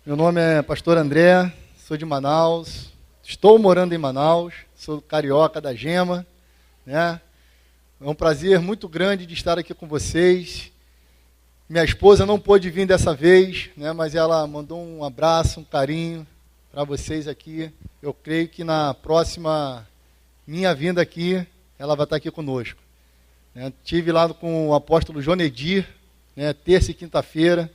Meu nome é Pastor André, sou de Manaus, estou morando em Manaus, sou carioca da Gema, né? É um prazer muito grande de estar aqui com vocês. Minha esposa não pôde vir dessa vez, né? Mas ela mandou um abraço, um carinho para vocês aqui. Eu creio que na próxima minha vinda aqui, ela vai estar aqui conosco. Estive lá com o apóstolo Jonedir, né? Terça e quinta-feira.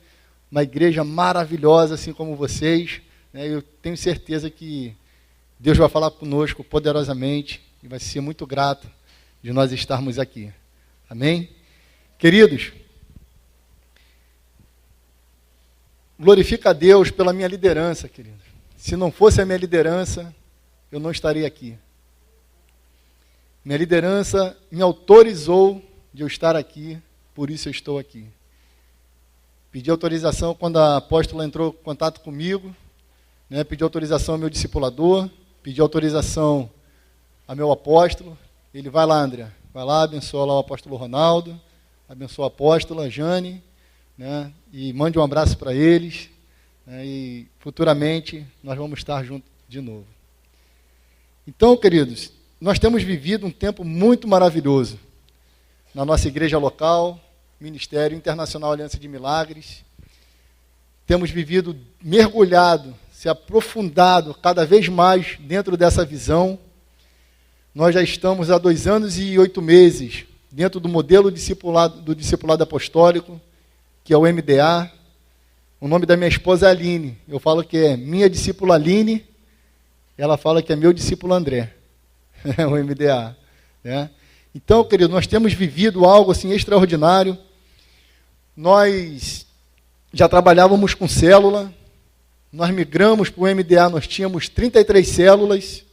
Uma igreja maravilhosa, assim como vocês. Eu tenho certeza que Deus vai falar conosco poderosamente e vai ser muito grato de nós estarmos aqui. Amém? Queridos, glorifica a Deus pela minha liderança, queridos. Se não fosse a minha liderança, eu não estaria aqui. Minha liderança me autorizou de eu estar aqui, por isso eu estou aqui. Pedi autorização quando a apóstola entrou em contato comigo, né? Pedi autorização ao meu discipulador, pedi autorização ao meu apóstolo. Ele vai lá, André, vai lá, abençoa lá o apóstolo Ronaldo, abençoa a apóstola Jane, né? E mande um abraço para eles, né? E futuramente nós vamos estar juntos de novo. Então, queridos, nós temos vivido um tempo muito maravilhoso na nossa igreja local, Ministério Internacional Aliança de Milagres. Temos vivido mergulhado, se aprofundado cada vez mais dentro dessa visão. Nós já estamos há 2 anos e 8 meses dentro do modelo do discipulado apostólico, que é o MDA. O nome da minha esposa é Aline. Eu falo que é minha discípula Aline, ela fala que é meu discípulo André. É o MDA. Né? Então, querido, nós temos vivido algo assim extraordinário. Nós já trabalhávamos com célula, nós migramos para o MDA, nós tínhamos 33 células,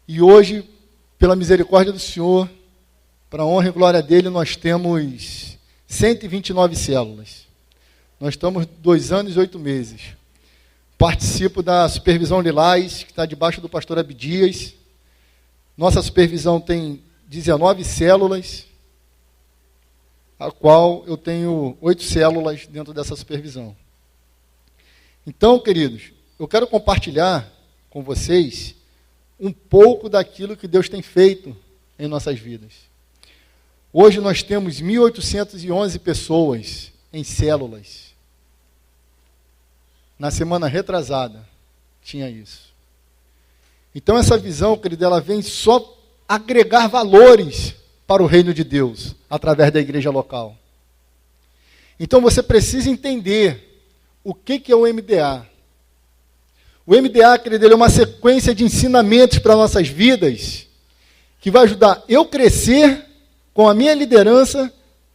e hoje, pela misericórdia do Senhor, para a honra e glória dele, nós temos 129 células. Nós estamos 2 anos e 8 meses. Participo da supervisão Lilás, que está debaixo do pastor Abdias. Nossa supervisão tem 19 células, a qual eu tenho 8 células dentro dessa supervisão. Então, queridos, eu quero compartilhar com vocês um pouco daquilo que Deus tem feito em nossas vidas. Hoje nós temos 1.811 pessoas em células. Na semana retrasada tinha isso. Então essa visão, querido, ela vem só agregar valores para o reino de Deus, através da igreja local. Então você precisa entender o que é o MDA. O MDA, querido, ele é uma sequência de ensinamentos para nossas vidas, que vai ajudar eu crescer com a minha liderança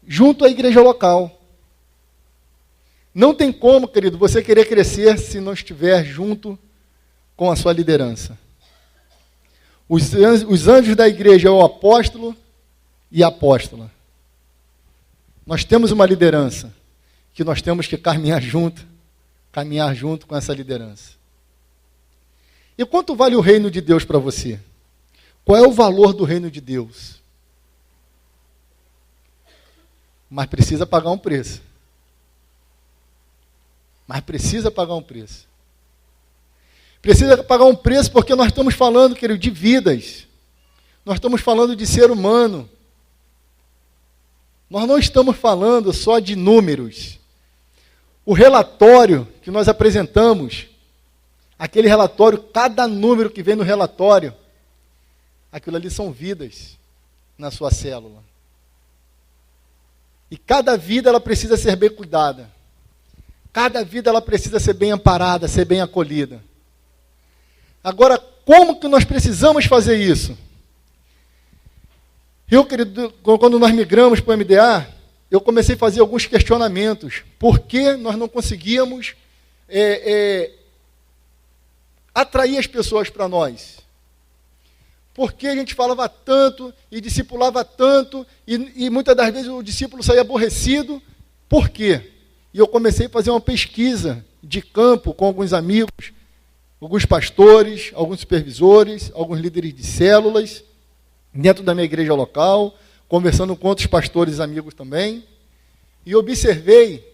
junto à igreja local. Não tem como, querido, você querer crescer se não estiver junto com a sua liderança. Os anjos da igreja é o apóstolo e a apóstola. Nós temos uma liderança que nós temos que caminhar junto com essa liderança. E quanto vale o reino de Deus para você? Qual é o valor do reino de Deus? Mas precisa pagar um preço. Precisa pagar um preço porque nós estamos falando, querido, de vidas. Nós estamos falando de ser humano. Nós não estamos falando só de números. O relatório que nós apresentamos, aquele relatório, cada número que vem no relatório, aquilo ali são vidas na sua célula. E cada vida ela precisa ser bem cuidada. Cada vida ela precisa ser bem amparada, ser bem acolhida. Agora, como que nós precisamos fazer isso? Eu, querido, quando nós migramos para o MDA, eu comecei a fazer alguns questionamentos. Por que nós não conseguíamos atrair as pessoas para nós? Por que a gente falava tanto e discipulava tanto e muitas das vezes o discípulo saía aborrecido? Por quê? E eu comecei a fazer uma pesquisa de campo com alguns amigos, alguns pastores, alguns supervisores, alguns líderes de células, dentro da minha igreja local, conversando com outros pastores amigos também, e observei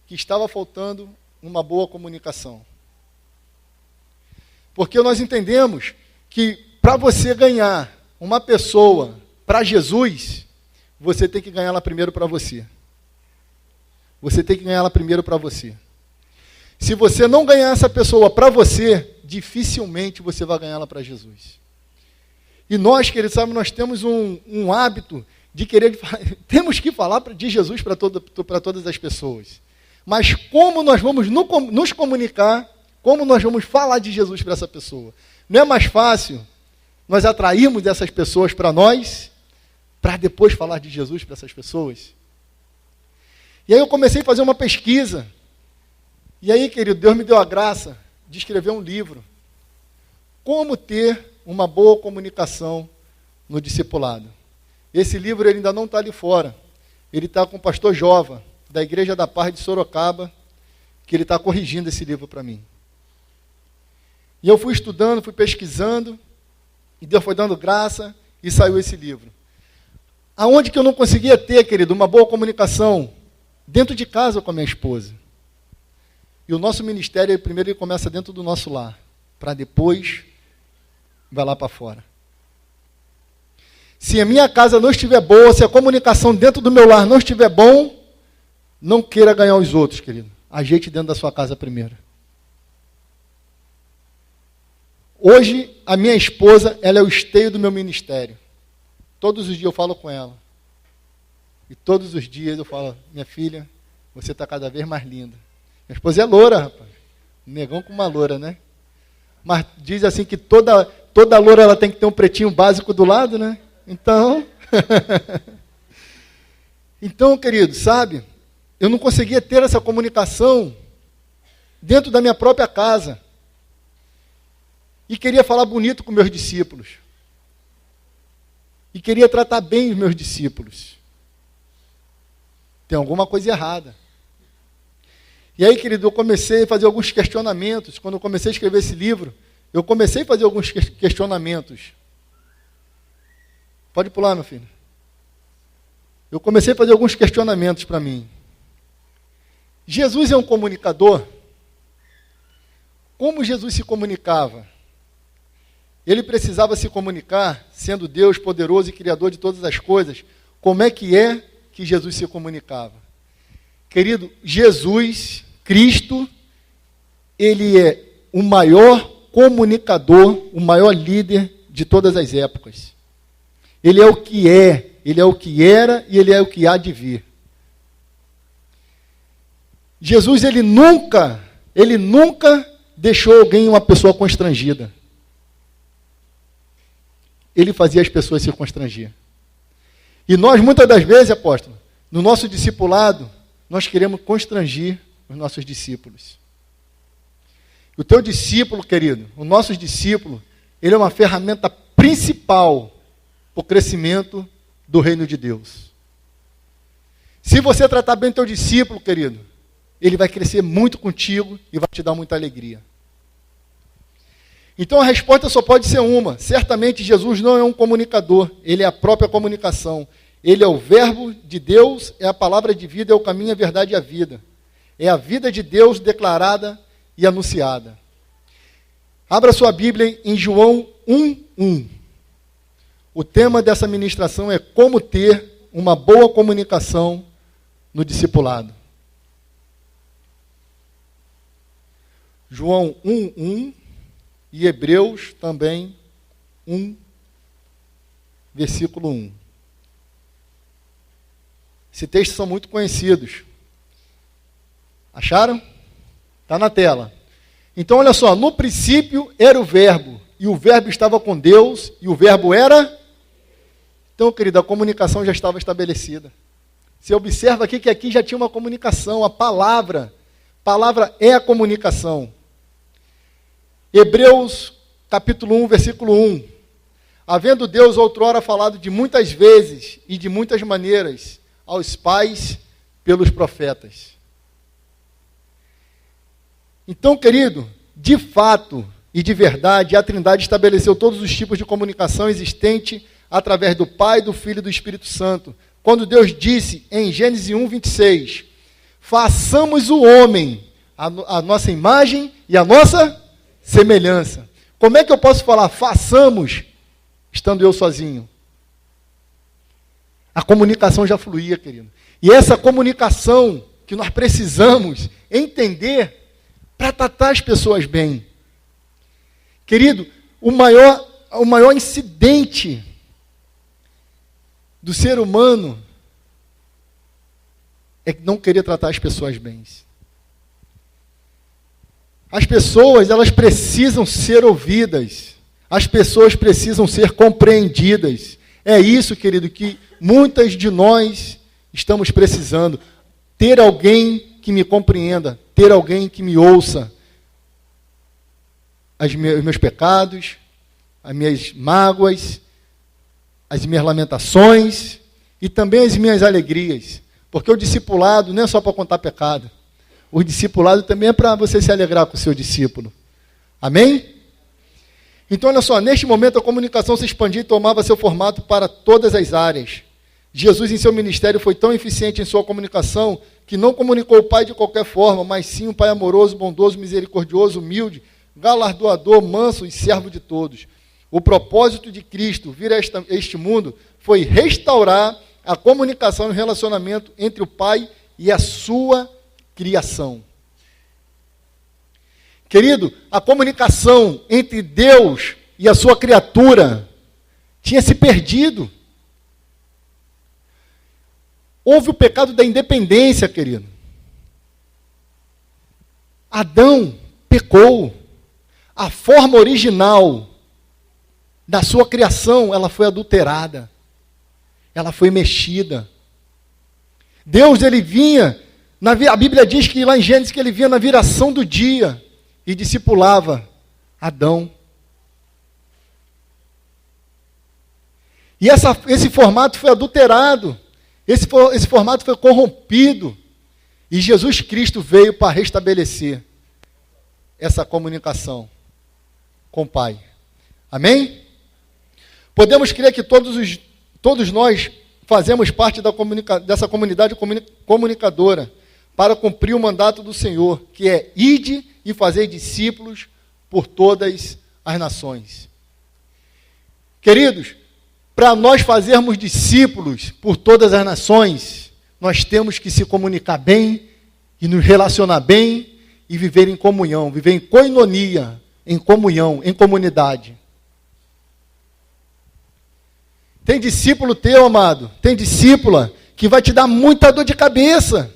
que estava faltando uma boa comunicação? Porque nós entendemos que para você ganhar uma pessoa para Jesus, você tem que ganhar ela primeiro para você. Você tem que ganhar ela primeiro para você. Se você não ganhar essa pessoa para você, dificilmente você vai ganhar ela para Jesus. E nós, queridos, sabe, nós temos um hábito de querer, temos que falar de Jesus para todas as pessoas. Mas como nós vamos nos comunicar, como nós vamos falar de Jesus para essa pessoa? Não é mais fácil nós atrairmos essas pessoas para nós, para depois falar de Jesus para essas pessoas? E aí eu comecei a fazer uma pesquisa. E aí, querido, Deus me deu a graça de escrever um livro. Como ter uma boa comunicação no discipulado. Esse livro ele ainda não está ali fora. Ele está com o pastor Jova, da Igreja da Paz de Sorocaba, que ele está corrigindo esse livro para mim. E eu fui estudando, fui pesquisando, e Deus foi dando graça, e saiu esse livro. Aonde que eu não conseguia ter, querido, uma boa comunicação? Dentro de casa com a minha esposa. E o nosso ministério, primeiro ele começa dentro do nosso lar, para depois vai lá para fora. Se a minha casa não estiver boa, se a comunicação dentro do meu lar não estiver bom, não queira ganhar os outros, querido. Ajeite dentro da sua casa primeiro. Hoje, a minha esposa, ela é o esteio do meu ministério. Todos os dias eu falo com ela. E todos os dias eu falo, minha filha, você está cada vez mais linda. Minha esposa é loura, rapaz. Um negão com uma loura, né? Mas diz assim que toda loura ela tem que ter um pretinho básico do lado, né? Então, então, querido, sabe? Eu não conseguia ter essa comunicação dentro da minha própria casa. E queria falar bonito com meus discípulos. E queria tratar bem os meus discípulos. Tem alguma coisa errada. E aí, querido, eu comecei a fazer alguns questionamentos. Quando eu comecei a escrever esse livro, eu comecei a fazer alguns questionamentos. Pode pular, meu filho. Eu comecei a fazer alguns questionamentos para mim. Jesus é um comunicador? Como Jesus se comunicava? Ele precisava se comunicar, sendo Deus poderoso e criador de todas as coisas. Como é que Jesus se comunicava? Querido, Jesus, Cristo, ele é o maior comunicador, o maior líder de todas as épocas. Ele é o que é, ele é o que era e ele é o que há de vir. Jesus, ele nunca deixou alguém, uma pessoa constrangida. Ele fazia as pessoas se constranger. E nós, muitas das vezes, apóstolo, no nosso discipulado, nós queremos constranger os nossos discípulos. O teu discípulo, querido, o nosso discípulo, ele é uma ferramenta principal para o crescimento do reino de Deus. Se você tratar bem o teu discípulo, querido, ele vai crescer muito contigo e vai te dar muita alegria. Então a resposta só pode ser uma. Certamente Jesus não é um comunicador, ele é a própria comunicação. Ele é o verbo de Deus, é a palavra de vida, é o caminho, a verdade e a vida. É a vida de Deus declarada e anunciada. Abra sua Bíblia em João 1:1. O tema dessa ministração é como ter uma boa comunicação no discipulado. João 1:1 e Hebreus também 1, versículo 1. Esses textos são muito conhecidos. Acharam? Está na tela. Então, olha só. No princípio era o verbo, e o verbo estava com Deus, e o verbo era... Então, querido, a comunicação já estava estabelecida. Você observa aqui que aqui já tinha uma comunicação, a palavra é a comunicação. Hebreus, capítulo 1, versículo 1. Havendo Deus outrora falado de muitas vezes e de muitas maneiras aos pais pelos profetas. Então, querido, de fato e de verdade, a Trindade estabeleceu todos os tipos de comunicação existente através do Pai, do Filho e do Espírito Santo. Quando Deus disse em Gênesis 1:26, façamos o homem a nossa imagem e a nossa semelhança. Como é que eu posso falar, façamos, estando eu sozinho? A comunicação já fluía, querido. E essa comunicação que nós precisamos entender para tratar as pessoas bem. Querido, o maior incidente do ser humano é não querer tratar as pessoas bem. As pessoas, elas precisam ser ouvidas. As pessoas precisam ser compreendidas. É isso, querido, que muitas de nós estamos precisando. Ter alguém que me compreenda, ter alguém que me ouça os meus pecados, as minhas mágoas, as minhas lamentações e também as minhas alegrias. Porque o discipulado não é só para contar pecado. O discipulado também é para você se alegrar com o seu discípulo. Amém? Então, olha só, neste momento a comunicação se expandia e tomava seu formato para todas as áreas. Jesus, em seu ministério, foi tão eficiente em sua comunicação que não comunicou o Pai de qualquer forma, mas sim um Pai amoroso, bondoso, misericordioso, humilde, galardoador, manso e servo de todos. O propósito de Cristo vir a este mundo foi restaurar a comunicação e o relacionamento entre o Pai e a sua criação. Querido, a comunicação entre Deus e a sua criatura tinha se perdido. Houve o pecado da independência, querido. Adão pecou. A forma original da sua criação, ela foi adulterada. Ela foi mexida. Deus, ele vinha, a Bíblia diz que lá em Gênesis que ele vinha na viração do dia e discipulava Adão. E esse formato foi adulterado. Esse formato foi corrompido. E Jesus Cristo veio para restabelecer essa comunicação com o Pai. Amém? Podemos crer que todos nós fazemos parte dessa comunidade comunicadora para cumprir o mandato do Senhor, que é ide e fazer discípulos por todas as nações. Queridos, para nós fazermos discípulos por todas as nações, nós temos que se comunicar bem e nos relacionar bem e viver em comunhão, viver em koinonia, em comunhão, em comunidade. Tem discípulo teu, amado, tem discípula que vai te dar muita dor de cabeça.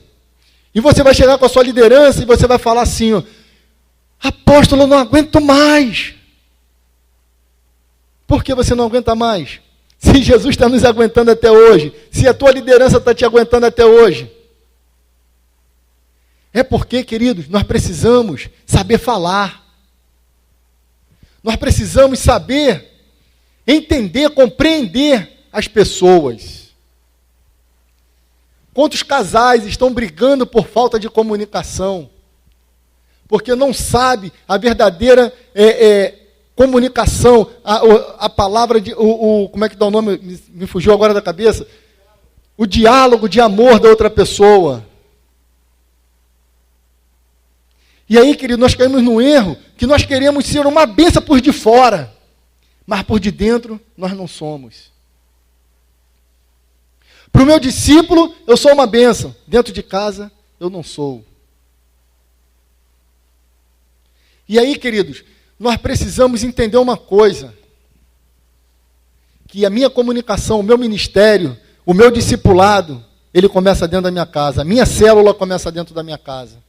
E você vai chegar com a sua liderança e você vai falar assim, ó, apóstolo, eu não aguento mais. Por que você não aguenta mais? Se Jesus está nos aguentando até hoje, se a tua liderança está te aguentando até hoje. É porque, queridos, nós precisamos saber falar. Nós precisamos saber entender, compreender as pessoas. Quantos casais estão brigando por falta de comunicação? Porque não sabe a verdadeira comunicação, a palavra, como é que dá o nome? Me fugiu agora da cabeça. O diálogo de amor da outra pessoa. E aí, querido, nós caímos no erro que nós queremos ser uma bênção por de fora, mas por de dentro nós não somos. Para o meu discípulo, eu sou uma bênção. Dentro de casa, eu não sou. E aí, queridos, nós precisamos entender uma coisa. Que a minha comunicação, o meu ministério, o meu discipulado, ele começa dentro da minha casa. A minha célula começa dentro da minha casa.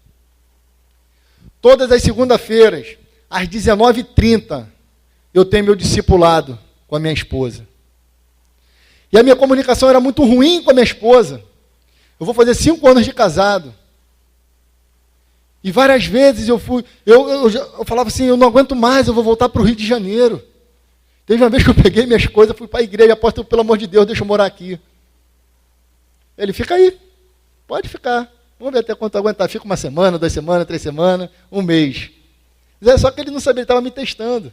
Todas as segundas-feiras, às 19h30, eu tenho meu discipulado com a minha esposa. E a minha comunicação era muito ruim com a minha esposa. Eu vou fazer 5 anos de casado. E várias vezes eu falava assim, eu não aguento mais, eu vou voltar para o Rio de Janeiro. Teve uma vez que eu peguei minhas coisas, fui para a igreja, apóstolo, pelo amor de Deus, deixa eu morar aqui. Ele, fica aí, pode ficar. Vamos ver até quanto aguentar. Fica 1 semana, 2 semanas, 3 semanas, 1 mês. Só que ele não sabia, ele estava me testando.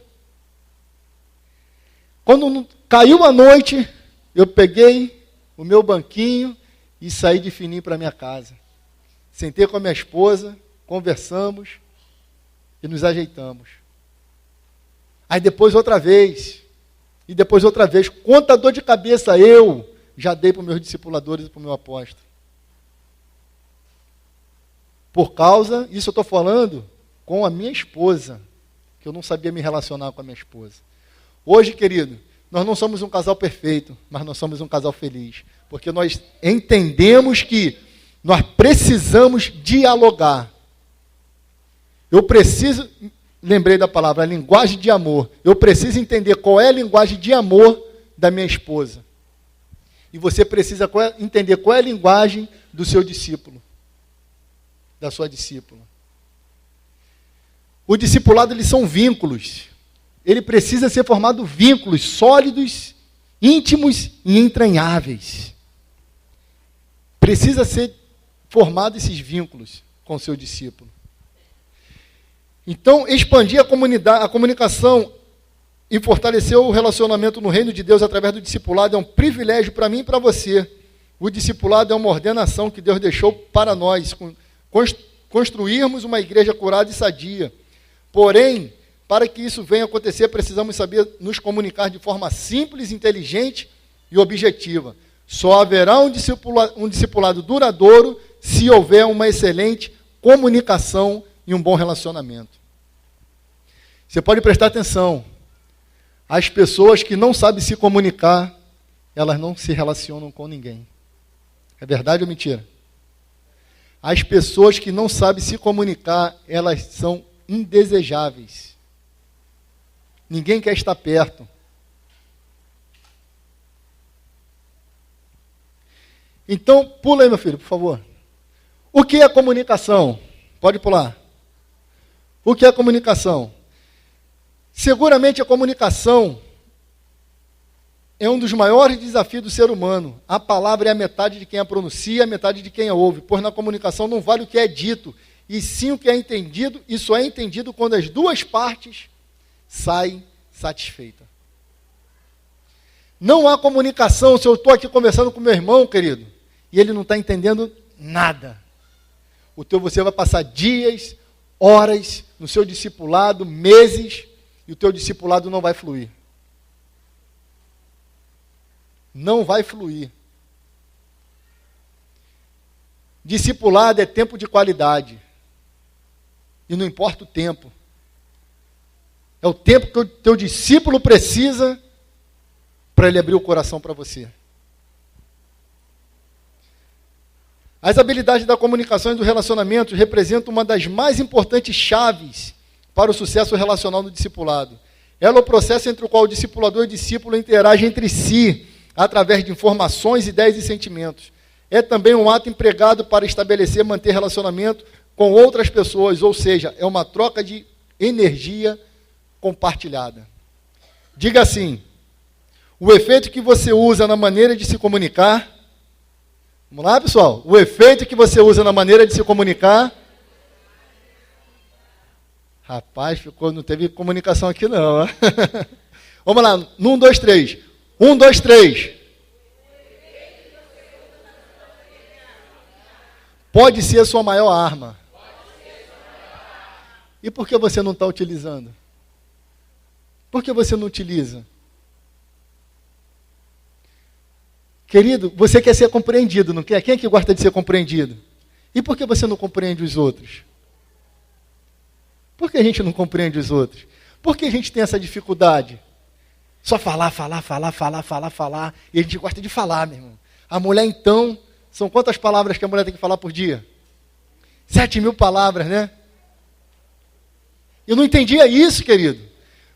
Quando caiu a noite, eu peguei o meu banquinho e saí de fininho para minha casa. Sentei com a minha esposa conversamos e nos ajeitamos. Aí depois outra vez, e depois outra vez. Quanta dor de cabeça eu já dei para os meus discipuladores e para o meu apóstolo. Por causa, isso eu estou falando com a minha esposa, que eu não sabia me relacionar com a minha esposa. Hoje, querido, nós não somos um casal perfeito, mas nós somos um casal feliz. Porque nós entendemos que nós precisamos dialogar. Eu preciso, lembrei da palavra, a linguagem de amor. Eu preciso entender qual é a linguagem de amor da minha esposa. E você precisa entender qual é a linguagem do seu discípulo, da sua discípula. O discipulado, eles são vínculos. Ele precisa ser formado vínculos sólidos, íntimos e entranháveis. Precisa ser formado esses vínculos com o seu discípulo. Então, expandir a comunicação e fortalecer o relacionamento no reino de Deus através do discipulado é um privilégio para mim e para você. O discipulado é uma ordenação que Deus deixou para nós, construirmos uma igreja curada e sadia. Porém, para que isso venha acontecer, precisamos saber nos comunicar de forma simples, inteligente e objetiva. Só haverá um discipulado duradouro se houver uma excelente comunicação e um bom relacionamento. Você pode prestar atenção. As pessoas que não sabem se comunicar, elas não se relacionam com ninguém. É verdade ou mentira? As pessoas que não sabem se comunicar, elas são indesejáveis. Ninguém quer estar perto. Então, pula aí, meu filho, por favor. O que é comunicação? Pode pular. O que é comunicação? Seguramente a comunicação é um dos maiores desafios do ser humano. A palavra é a metade de quem a pronuncia, a metade de quem a ouve, pois na comunicação não vale o que é dito, e sim o que é entendido, e só é entendido quando as duas partes saem satisfeitas. Não há comunicação se eu estou aqui conversando com meu irmão, querido, e ele não está entendendo nada. Você vai passar dias, horas no seu discipulado, meses, e o teu discipulado não vai fluir. Não vai fluir. Discipulado é tempo de qualidade. E não importa o tempo. É o tempo que o teu discípulo precisa para ele abrir o coração para você. As habilidades da comunicação e do relacionamento representam uma das mais importantes chaves para o sucesso relacional no discipulado. Ela é o processo entre o qual o discipulador e o discípulo interagem entre si, através de informações, ideias e sentimentos. É também um ato empregado para estabelecer e manter relacionamento com outras pessoas, ou seja, é uma troca de energia compartilhada. Diga assim: o efeito que você usa na maneira de se comunicar. Vamos lá, pessoal? O efeito que você usa na maneira de se comunicar. Rapaz, não teve comunicação aqui não. Vamos lá, 1, 2, 3. 1, 2, 3. Pode ser a sua maior arma. E por que você não está utilizando? Por que você não utiliza? Querido, você quer ser compreendido, não quer? Quem é que gosta de ser compreendido? E por que você não compreende os outros? Por que a gente não compreende os outros? Por que a gente tem essa dificuldade? Só falar. E a gente gosta de falar, meu irmão. A mulher, então, são quantas palavras que a mulher tem que falar por dia? 7.000 palavras, né? Eu não entendia isso, querido.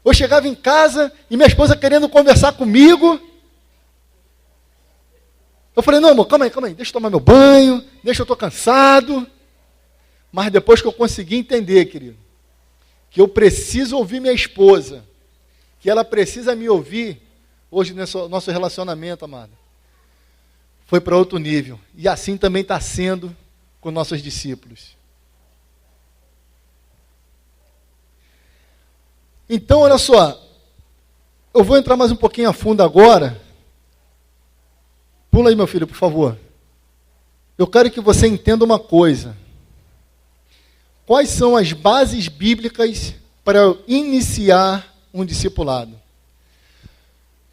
Eu chegava em casa e minha esposa querendo conversar comigo. Eu falei, não, amor, calma aí, deixa eu tomar meu banho, deixa eu estou cansado. Mas depois que eu consegui entender, querido, que eu preciso ouvir minha esposa, que ela precisa me ouvir, hoje nesse nosso relacionamento, amado, foi para outro nível. E assim também está sendo com nossos discípulos. Então, olha só, eu vou entrar mais um pouquinho a fundo agora. Pula aí, meu filho, por favor. Eu quero que você entenda uma coisa. quais são as bases bíblicas para eu iniciar um discipulado?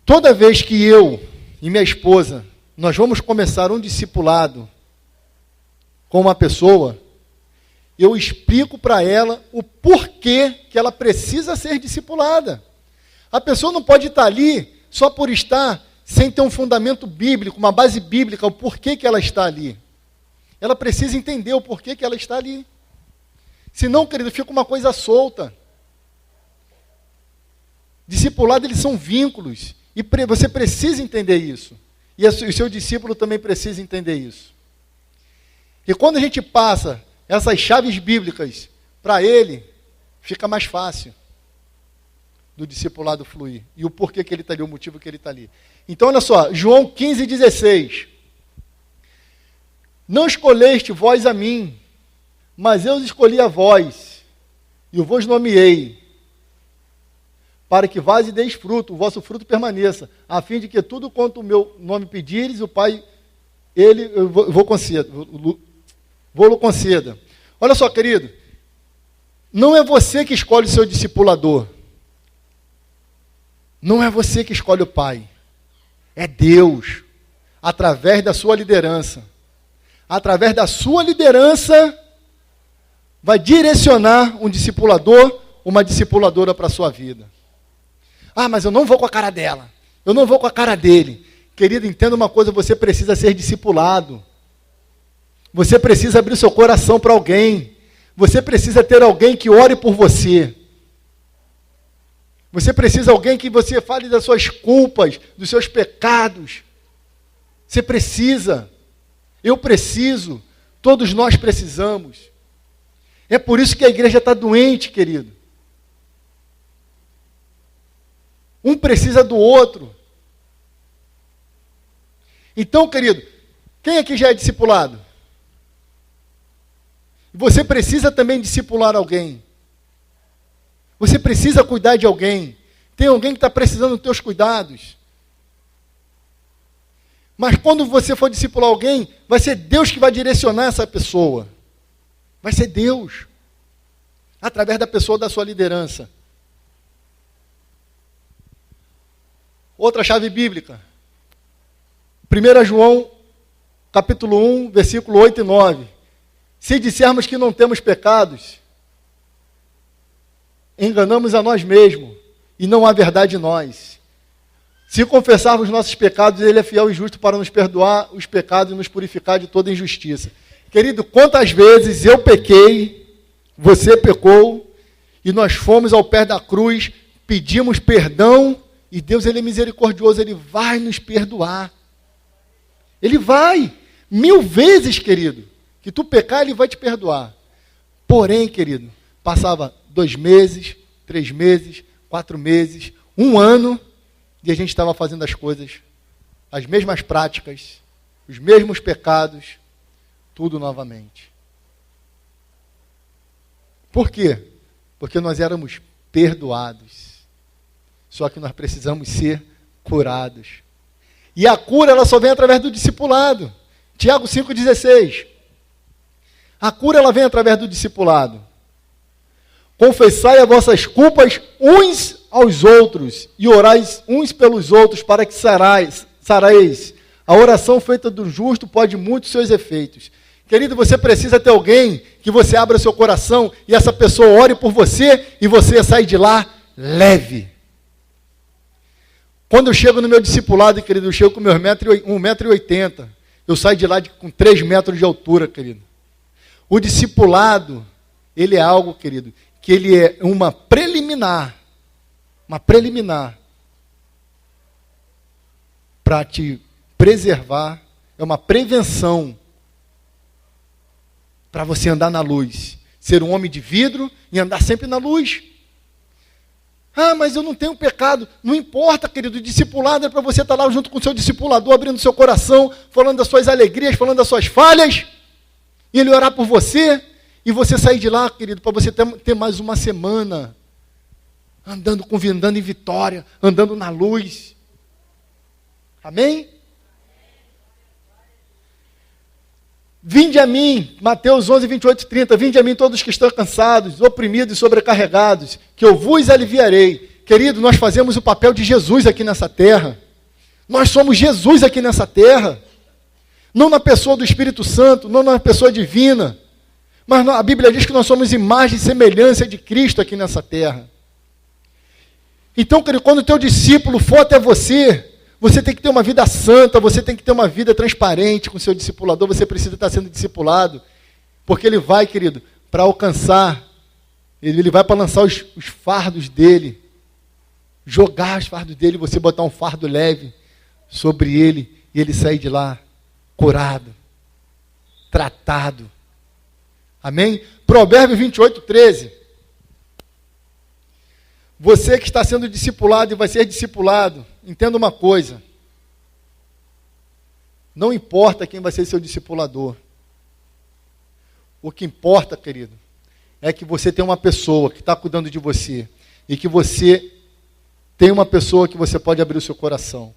Toda vez que eu e minha esposa, nós vamos começar um discipulado com uma pessoa, eu explico para ela o porquê que ela precisa ser discipulada. A pessoa não pode estar ali só por estar, sem ter um fundamento bíblico, uma base bíblica, o porquê que ela está ali. Ela precisa entender o porquê que ela está ali. Senão, querido, fica uma coisa solta. Discipulado, eles são vínculos. E você precisa entender isso. E o seu discípulo também precisa entender isso. E quando a gente passa essas chaves bíblicas para ele, fica mais fácil do discipulado fluir. E o porquê que ele está ali, o motivo que ele está ali. Então, olha só, João 15,16. Não escolheste vós a mim, mas eu escolhi a vós, e eu vos nomeei, para que vós e deis fruto, o vosso fruto permaneça, a fim de que tudo quanto o meu nome pedires, o Pai, eu vou conceda. Olha só, querido, não é você que escolhe o seu discipulador. Não é você que escolhe o Pai. É Deus, através da sua liderança. Através da sua liderança, vai direcionar um discipulador, uma discipuladora para a sua vida. Ah, mas eu não vou com a cara dela. Eu não vou com a cara dele. Querido, entenda uma coisa, você precisa ser discipulado. Você precisa abrir seu coração para alguém. Você precisa ter alguém que ore por você. Você precisa de alguém que você fale das suas culpas, dos seus pecados. Você precisa. Eu preciso. Todos nós precisamos. É por isso que a igreja está doente, querido. Um precisa do outro. Então, querido, quem aqui já é discipulado? Você precisa também discipular alguém. Você precisa cuidar de alguém. Tem alguém que está precisando dos teus cuidados. Mas quando você for discipular alguém, vai ser Deus que vai direcionar essa pessoa. Vai ser Deus. Através da pessoa da sua liderança. Outra chave bíblica. 1 João, capítulo 1, versículo 8 e 9. Se dissermos que não temos pecados, enganamos a nós mesmos, e não há verdade em nós. Se confessarmos nossos pecados, Ele é fiel e justo para nos perdoar os pecados e nos purificar de toda injustiça. Querido, quantas vezes eu pequei, você pecou, e nós fomos ao pé da cruz, pedimos perdão, e Deus, Ele é misericordioso, Ele vai nos perdoar. Ele vai, 1000 vezes, querido, que tu pecar, Ele vai te perdoar. Porém, querido, passava 2 meses, 3 meses, 4 meses, 1 ano, e a gente estava fazendo as coisas, as mesmas práticas, os mesmos pecados, tudo novamente. Por quê? Porque nós éramos perdoados. Só que nós precisamos ser curados. E a cura, ela só vem através do discipulado. Tiago 5,16. A cura, ela vem através do discipulado. Confessai as vossas culpas uns aos outros e orais uns pelos outros para que sarais. A oração feita do justo pode muito seus efeitos. Querido, você precisa ter alguém que você abra seu coração e essa pessoa ore por você e você sai de lá leve. Quando eu chego no meu discipulado, querido, eu chego com meus 1,80 m. Eu saio de lá com 3 metros de altura, querido. O discipulado, ele é algo, querido, que ele é uma preliminar para te preservar, é uma prevenção para você andar na luz, ser um homem de vidro e andar sempre na luz. Ah, mas eu não tenho pecado. Não importa, querido, o discipulado é para você estar lá junto com o seu discipulador, abrindo seu coração, falando das suas alegrias, falando das suas falhas, e ele orar por você, e você sair de lá, querido, para você ter mais uma semana, andando em vitória, andando na luz. Amém? Vinde a mim, Mateus 11, 28 e 30, vinde a mim todos que estão cansados, oprimidos e sobrecarregados, que eu vos aliviarei. Querido, nós fazemos o papel de Jesus aqui nessa terra. Nós somos Jesus aqui nessa terra. Não na pessoa do Espírito Santo, não na pessoa divina, mas a Bíblia diz que nós somos imagem e semelhança de Cristo aqui nessa terra. Então, querido, quando o teu discípulo for até você, você tem que ter uma vida santa, você tem que ter uma vida transparente com o seu discipulador, você precisa estar sendo discipulado, porque ele vai, querido, para alcançar, ele vai para lançar os fardos dele, jogar os fardos dele, você botar um fardo leve sobre ele, e ele sair de lá curado, tratado. Amém? Provérbios 28, 13. Você que está sendo discipulado e vai ser discipulado, entenda uma coisa. Não importa quem vai ser seu discipulador. O que importa, querido, é que você tem uma pessoa que está cuidando de você. E que você tem uma pessoa que você pode abrir o seu coração.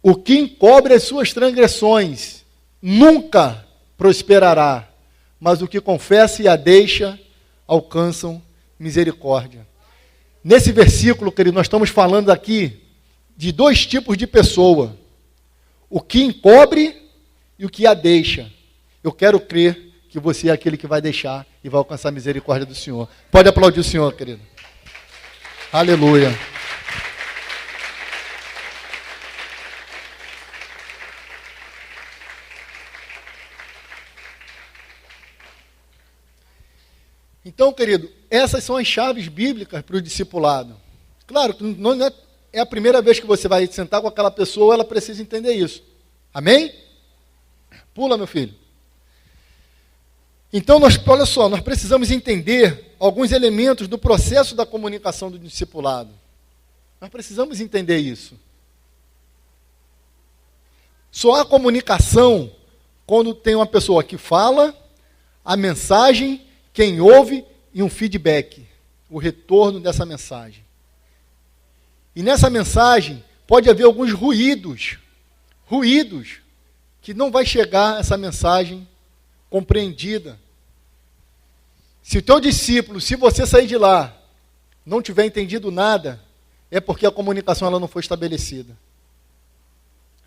O que encobre as suas transgressões nunca prosperará, mas o que confessa e a deixa alcançam misericórdia. Nesse versículo, querido, nós estamos falando aqui de dois tipos de pessoa. O que encobre e o que a deixa. Eu quero crer que você é aquele que vai deixar e vai alcançar a misericórdia do Senhor. Pode aplaudir o Senhor, querido. Aleluia. Então, querido, essas são as chaves bíblicas para o discipulado. Claro, não é a primeira vez que você vai sentar com aquela pessoa, ela precisa entender isso. Amém? Pula, meu filho. Então, olha só, nós precisamos entender alguns elementos do processo da comunicação do discipulado. Nós precisamos entender isso. Só há comunicação quando tem uma pessoa que fala, a mensagem, quem ouve e um feedback, o retorno dessa mensagem. E nessa mensagem pode haver alguns ruídos que não vai chegar essa mensagem compreendida. Se o teu discípulo, se você sair de lá, não tiver entendido nada, é porque a comunicação ela não foi estabelecida.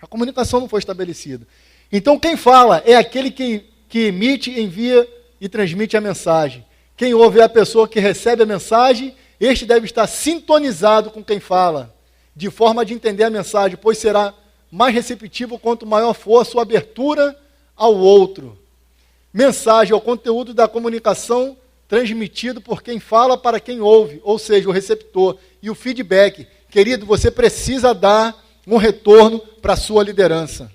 A comunicação não foi estabelecida. Então quem fala é aquele que emite, envia e transmite a mensagem. Quem ouve é a pessoa que recebe a mensagem, este deve estar sintonizado com quem fala, de forma de entender a mensagem, pois será mais receptivo quanto maior for a sua abertura ao outro. Mensagem é o conteúdo da comunicação transmitido por quem fala para quem ouve, ou seja, o receptor. E o feedback, querido, você precisa dar um retorno para a sua liderança.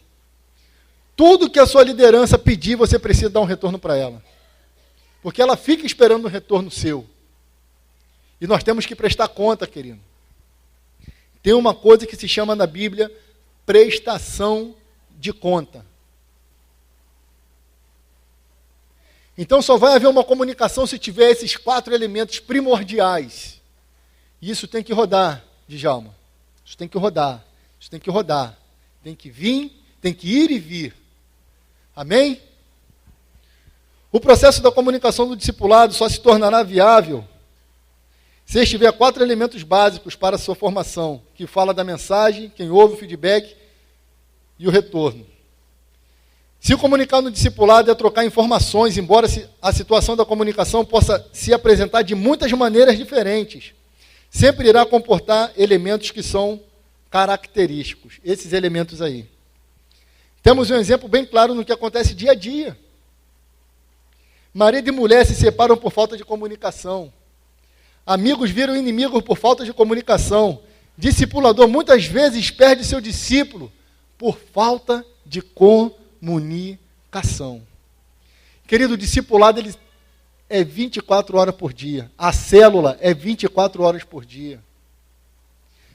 Tudo que a sua liderança pedir, você precisa dar um retorno para ela. Porque ela fica esperando um retorno seu. E nós temos que prestar conta, querido. Tem uma coisa que se chama na Bíblia prestação de conta. Então só vai haver uma comunicação se tiver esses 4 elementos primordiais. E isso tem que rodar, Djalma. Isso tem que rodar. Isso tem que rodar. Tem que vir, tem que ir e vir. Amém? O processo da comunicação do discipulado só se tornará viável se estiver 4 elementos básicos para a sua formação, que fala da mensagem, quem ouve, o feedback e o retorno. Se comunicar no discipulado é trocar informações, embora a situação da comunicação possa se apresentar de muitas maneiras diferentes, sempre irá comportar elementos que são característicos, esses elementos aí. Temos um exemplo bem claro no que acontece dia a dia. Marido e mulher se separam por falta de comunicação. Amigos viram inimigos por falta de comunicação. Discipulador muitas vezes perde seu discípulo por falta de comunicação. Querido, o discipulado ele é 24 horas por dia. A célula é 24 horas por dia.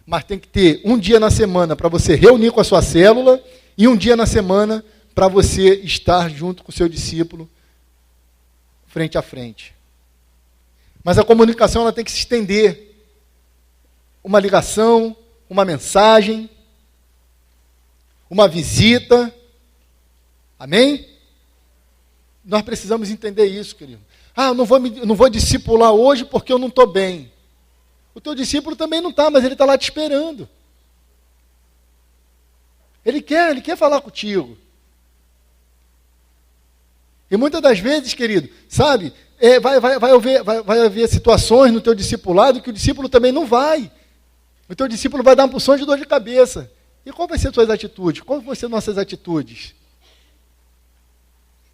Mas tem que ter um dia na semana para você reunir com a sua célula e um dia na semana para você estar junto com o seu discípulo frente a frente. Mas a comunicação ela tem que se estender. Uma ligação, uma mensagem, uma visita. Amém? Nós precisamos entender isso, querido. Eu não vou discipular hoje porque eu não estou bem. O teu discípulo também não está, mas ele está lá te esperando. Ele quer falar contigo. E muitas das vezes, querido, sabe, vai haver situações no teu discipulado que o discípulo também não vai. O teu discípulo vai dar uma porção de dor de cabeça. E qual vai ser as tuas atitudes? Qual vão ser nossas atitudes?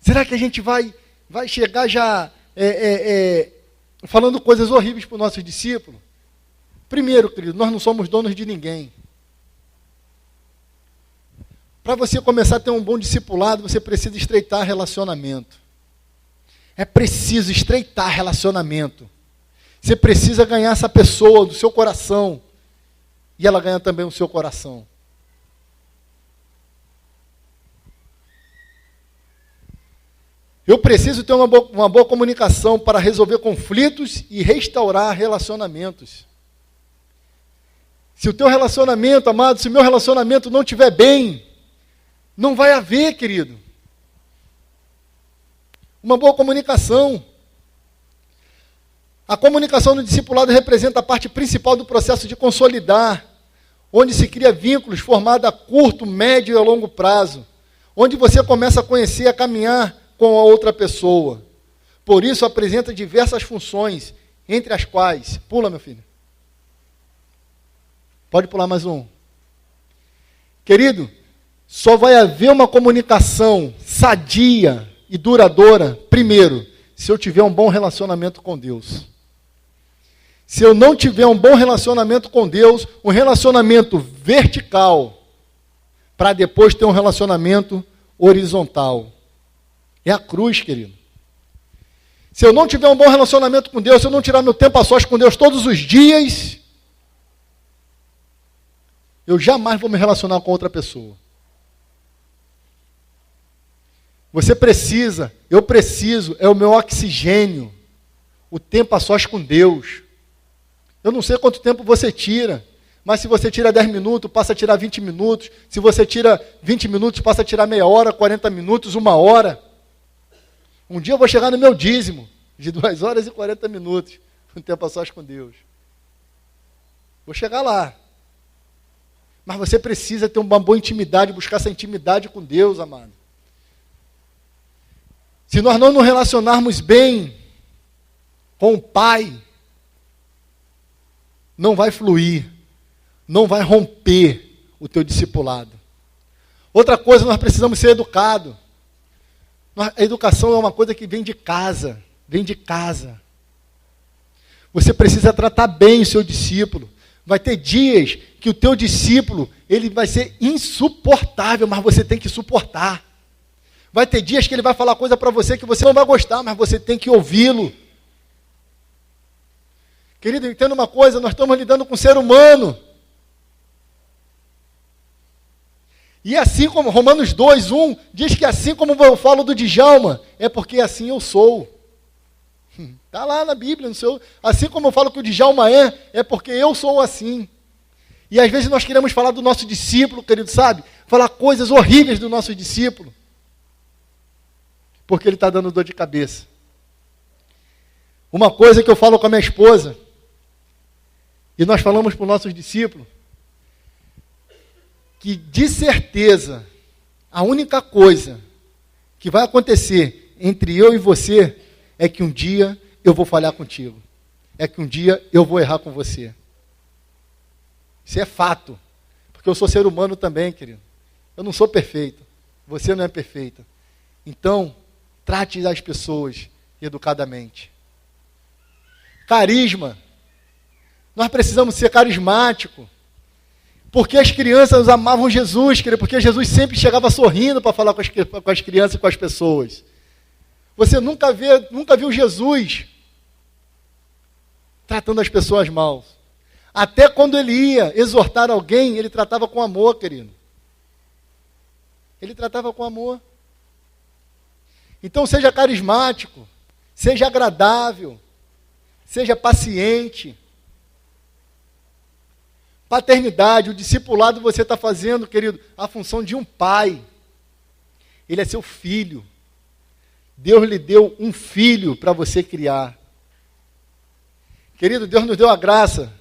Será que a gente vai chegar já falando coisas horríveis para os nossos discípulos? Primeiro, querido, nós não somos donos de ninguém. Para você começar a ter um bom discipulado, você precisa estreitar relacionamento. É preciso estreitar relacionamento. Você precisa ganhar essa pessoa do seu coração. E ela ganha também o seu coração. Eu preciso ter uma boa comunicação para resolver conflitos e restaurar relacionamentos. Se o teu relacionamento, amado, se o meu relacionamento não estiver bem, não vai haver, querido, uma boa comunicação. A comunicação no discipulado representa a parte principal do processo de consolidar, onde se cria vínculos formados a curto, médio e a longo prazo, onde você começa a conhecer, a caminhar com a outra pessoa. Por isso apresenta diversas funções, entre as quais... Pula, meu filho. Pode pular mais um. Querido, só vai haver uma comunicação sadia e duradoura, primeiro, se eu tiver um bom relacionamento com Deus. Se eu não tiver um bom relacionamento com Deus, um relacionamento vertical, para depois ter um relacionamento horizontal. É a cruz, querido. Se eu não tiver um bom relacionamento com Deus, se eu não tirar meu tempo a sós com Deus todos os dias, eu jamais vou me relacionar com outra pessoa. Você precisa, eu preciso, é o meu oxigênio, o tempo a sós com Deus. Eu não sei quanto tempo você tira, mas se você tira 10 minutos, passa a tirar 20 minutos. Se você tira 20 minutos, passa a tirar meia hora, 40 minutos, 1 hora. Um dia eu vou chegar no meu dízimo, de 2 horas e 40 minutos, um tempo a sós com Deus. Vou chegar lá. Mas você precisa ter uma boa intimidade, buscar essa intimidade com Deus, amado. Se nós não nos relacionarmos bem com o Pai, não vai fluir, não vai romper o teu discipulado. Outra coisa, nós precisamos ser educados. A educação é uma coisa que vem de casa, vem de casa. Você precisa tratar bem o seu discípulo. Vai ter dias que o teu discípulo, ele vai ser insuportável, mas você tem que suportar. Vai ter dias que ele vai falar coisa para você que você não vai gostar, mas você tem que ouvi-lo. Querido, entenda uma coisa, nós estamos lidando com um ser humano. E assim como Romanos 2:1 diz que assim como eu falo do Djalma, é porque assim eu sou. Está lá na Bíblia, assim como eu falo que o Djalma é porque eu sou assim. E às vezes nós queremos falar do nosso discípulo, querido, sabe? Falar coisas horríveis do nosso discípulo. Porque ele está dando dor de cabeça. Uma coisa que eu falo com a minha esposa, e nós falamos para os nossos discípulos, que de certeza, a única coisa que vai acontecer entre eu e você é que um dia eu vou falhar contigo. É que um dia eu vou errar com você. Isso é fato. Porque eu sou ser humano também, querido. Eu não sou perfeito. Você não é perfeita. Então, trate as pessoas educadamente. Carisma. Nós precisamos ser carismáticos. Porque as crianças amavam Jesus, querido, porque Jesus sempre chegava sorrindo para falar com as crianças e com as pessoas. Você nunca viu Jesus tratando as pessoas mal. Até quando ele ia exortar alguém, ele tratava com amor, querido. Ele tratava com amor. Então seja carismático, seja agradável, seja paciente. Paternidade, o discipulado você está fazendo, querido, a função de um pai. Ele é seu filho. Deus lhe deu um filho para você criar. Querido, Deus nos deu a graça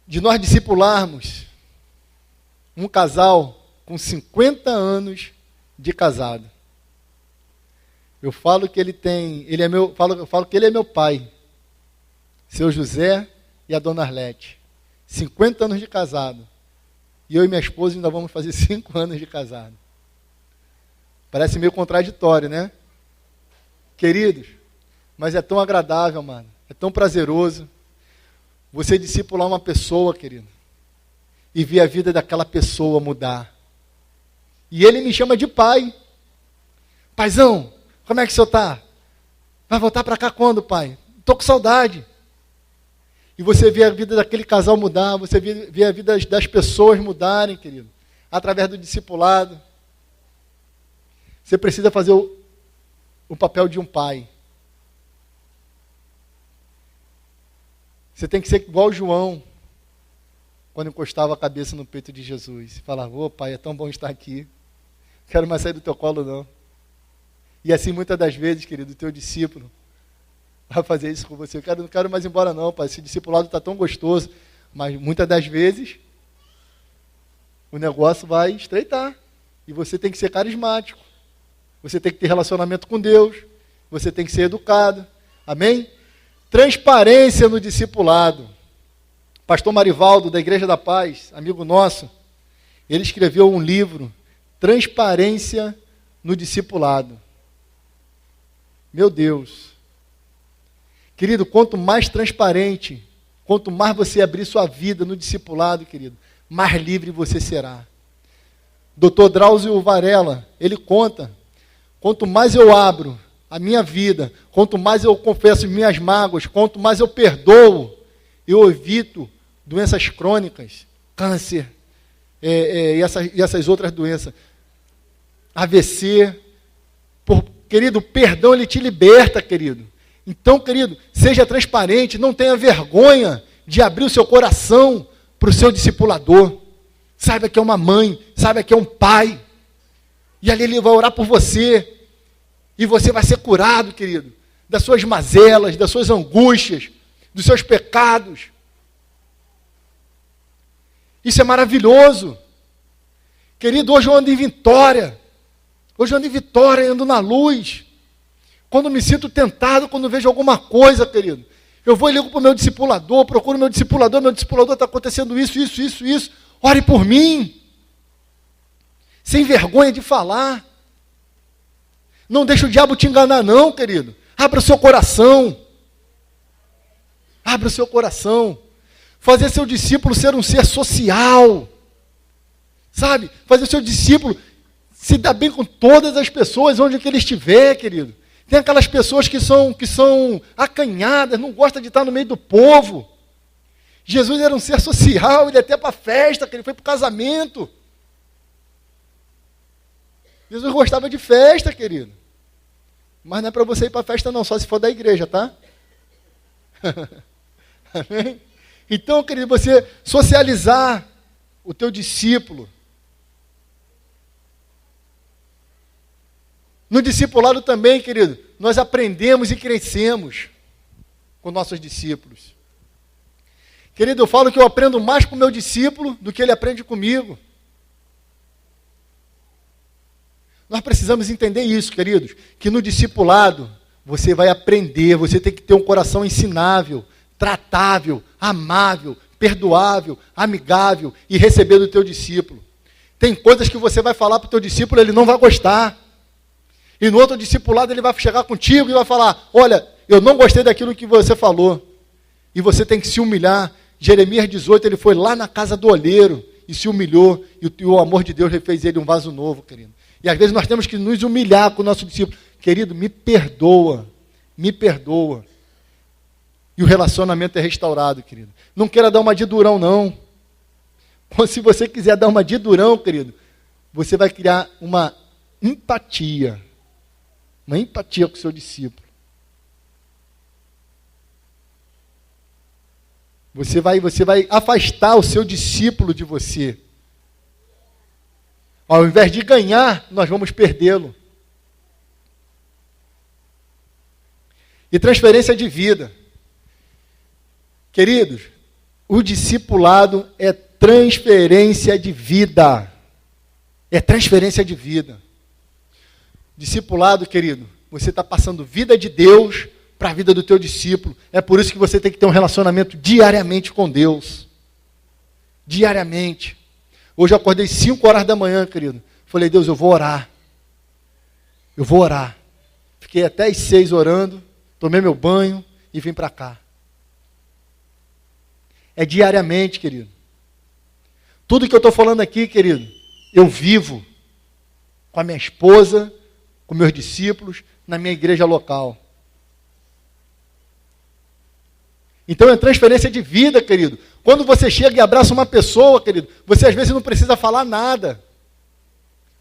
de nós discipularmos um casal com 50 anos de casado. Eu falo que ele falo que ele é meu pai, seu José e a dona Arlete. 50 anos de casado. E eu e minha esposa ainda vamos fazer 5 anos de casado. Parece meio contraditório, né? Queridos, mas é tão agradável, mano. É tão prazeroso você discipular uma pessoa, querido, e ver a vida daquela pessoa mudar. E ele me chama de pai. Paizão, como é que o senhor está? Vai voltar para cá quando, pai? Estou com saudade. E você vê a vida daquele casal mudar, você vê a vida das pessoas mudarem, querido, através do discipulado. Você precisa fazer o papel de um pai. Você tem que ser igual João, quando encostava a cabeça no peito de Jesus. E falava, ô pai, é tão bom estar aqui. Não quero mais sair do teu colo, não. E assim, muitas das vezes, querido, o teu discípulo vai fazer isso com você. Não quero mais ir embora, não, pai. Esse discipulado está tão gostoso. Mas muitas das vezes, o negócio vai estreitar. E você tem que ser carismático. Você tem que ter relacionamento com Deus. Você tem que ser educado. Amém? Transparência no discipulado. Pastor Marivaldo, da Igreja da Paz, amigo nosso, ele escreveu um livro, Transparência no Discipulado. Meu Deus. Querido, quanto mais transparente, quanto mais você abrir sua vida no discipulado, querido, mais livre você será. Dr. Drauzio Varela, ele conta, quanto mais eu abro a minha vida, quanto mais eu confesso minhas mágoas, quanto mais eu perdoo, eu evito doenças crônicas, câncer, e essas outras doenças, AVC. Querido, o perdão ele te liberta, querido. Então, querido, seja transparente, não tenha vergonha de abrir o seu coração para o seu discipulador. Saiba que é uma mãe, saiba que é um pai. E ali ele vai orar por você. E você vai ser curado, querido, das suas mazelas, das suas angústias, dos seus pecados. Isso é maravilhoso. Querido, hoje eu ando em vitória. Hoje eu ando em vitória, ando na luz. Quando me sinto tentado, quando vejo alguma coisa, querido, eu vou e ligo para o meu discipulador, procuro meu discipulador está acontecendo isso. Ore por mim. Sem vergonha de falar. Não deixa o diabo te enganar, não, querido. Abra o seu coração. Abra o seu coração. Fazer seu discípulo ser um ser social. Sabe? Fazer seu discípulo se dar bem com todas as pessoas, onde que ele estiver, querido. Tem aquelas pessoas que são acanhadas, não gostam de estar no meio do povo. Jesus era um ser social, ele ia até para a festa, que ele foi para o casamento. Jesus gostava de festa, querido. Mas não é para você ir para a festa não, só se for da igreja, tá? Amém? Então, querido, você socializar o teu discípulo. No discipulado também, querido, nós aprendemos e crescemos com nossos discípulos. Querido, eu falo que eu aprendo mais com o meu discípulo do que ele aprende comigo. Nós precisamos entender isso, queridos, que no discipulado você vai aprender, você tem que ter um coração ensinável, tratável, amável, perdoável, amigável e receber do teu discípulo. Tem coisas que você vai falar para o teu discípulo, ele não vai gostar. E no outro discipulado ele vai chegar contigo e vai falar, olha, eu não gostei daquilo que você falou. E você tem que se humilhar. Jeremias 18, ele foi lá na casa do olheiro e se humilhou. E o amor de Deus fez ele um vaso novo, querido. E às vezes nós temos que nos humilhar com o nosso discípulo. Querido, me perdoa. Me perdoa. E o relacionamento é restaurado, querido. Não queira dar uma de durão, não. Ou se você quiser dar uma de durão, querido, você vai criar uma empatia. Uma empatia com o seu discípulo. Você vai afastar o seu discípulo de você. Ao invés de ganhar, nós vamos perdê-lo. E transferência de vida. Queridos, o discipulado é transferência de vida. É transferência de vida. Discipulado, querido, você está passando vida de Deus para a vida do teu discípulo. É por isso que você tem que ter um relacionamento diariamente com Deus. Diariamente. Hoje eu acordei 5 horas da manhã, querido. Falei, Deus, eu vou orar. Eu vou orar. Fiquei até as 6 orando, tomei meu banho e vim para cá. É diariamente, querido. Tudo que eu estou falando aqui, querido, eu vivo com a minha esposa, com meus discípulos, na minha igreja local. Então é transferência de vida, querido. Quando você chega e abraça uma pessoa, querido, você às vezes não precisa falar nada.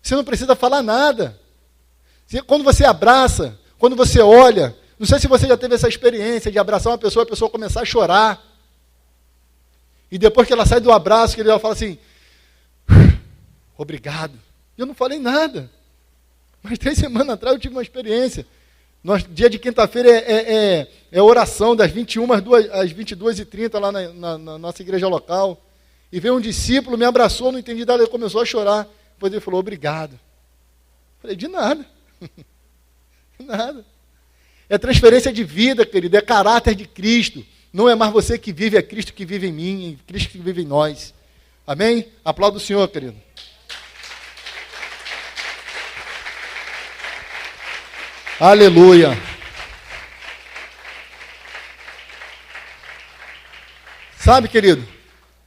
Você não precisa falar nada. Quando você abraça, quando você olha, não sei se você já teve essa experiência de abraçar uma pessoa e a pessoa começar a chorar. E depois que ela sai do abraço, querido, ela fala assim, obrigado. E eu não falei nada. Mas 3 semanas atrás eu tive uma experiência. Dia de quinta-feira é oração das 21 às 22h30 lá na nossa igreja local. E veio um discípulo, me abraçou, não entendi nada, ele começou a chorar. Depois ele falou, obrigado. Falei, de nada. De nada. É transferência de vida, querido, é caráter de Cristo. Não é mais você que vive, é Cristo que vive em mim, é Cristo que vive em nós. Amém? Aplauda o Senhor, querido. Aleluia. Sabe, querido,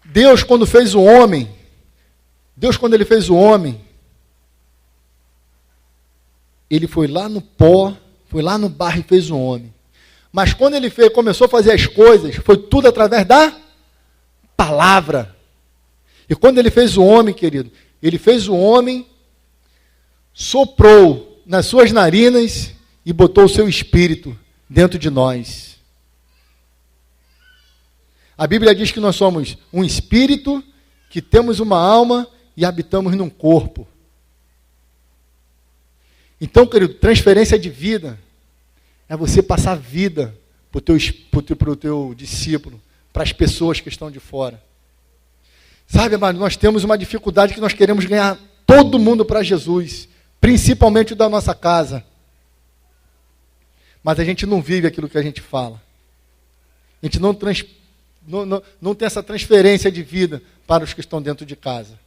Deus quando fez o homem, ele foi lá no pó, foi lá no barro e fez o homem. Mas quando ele começou a fazer as coisas, foi tudo através da palavra. E quando ele fez o homem, querido, ele fez o homem, soprou nas suas narinas e botou o seu espírito dentro de nós. A Bíblia diz que nós somos um espírito, que temos uma alma e habitamos num corpo. Então, querido, transferência de vida é você passar vida para o teu discípulo, para as pessoas que estão de fora. Sabe, amado, nós temos uma dificuldade que nós queremos ganhar todo mundo para Jesus, principalmente o da nossa casa. Mas a gente não vive aquilo que a gente fala. A gente não tem essa transferência de vida para os que estão dentro de casa.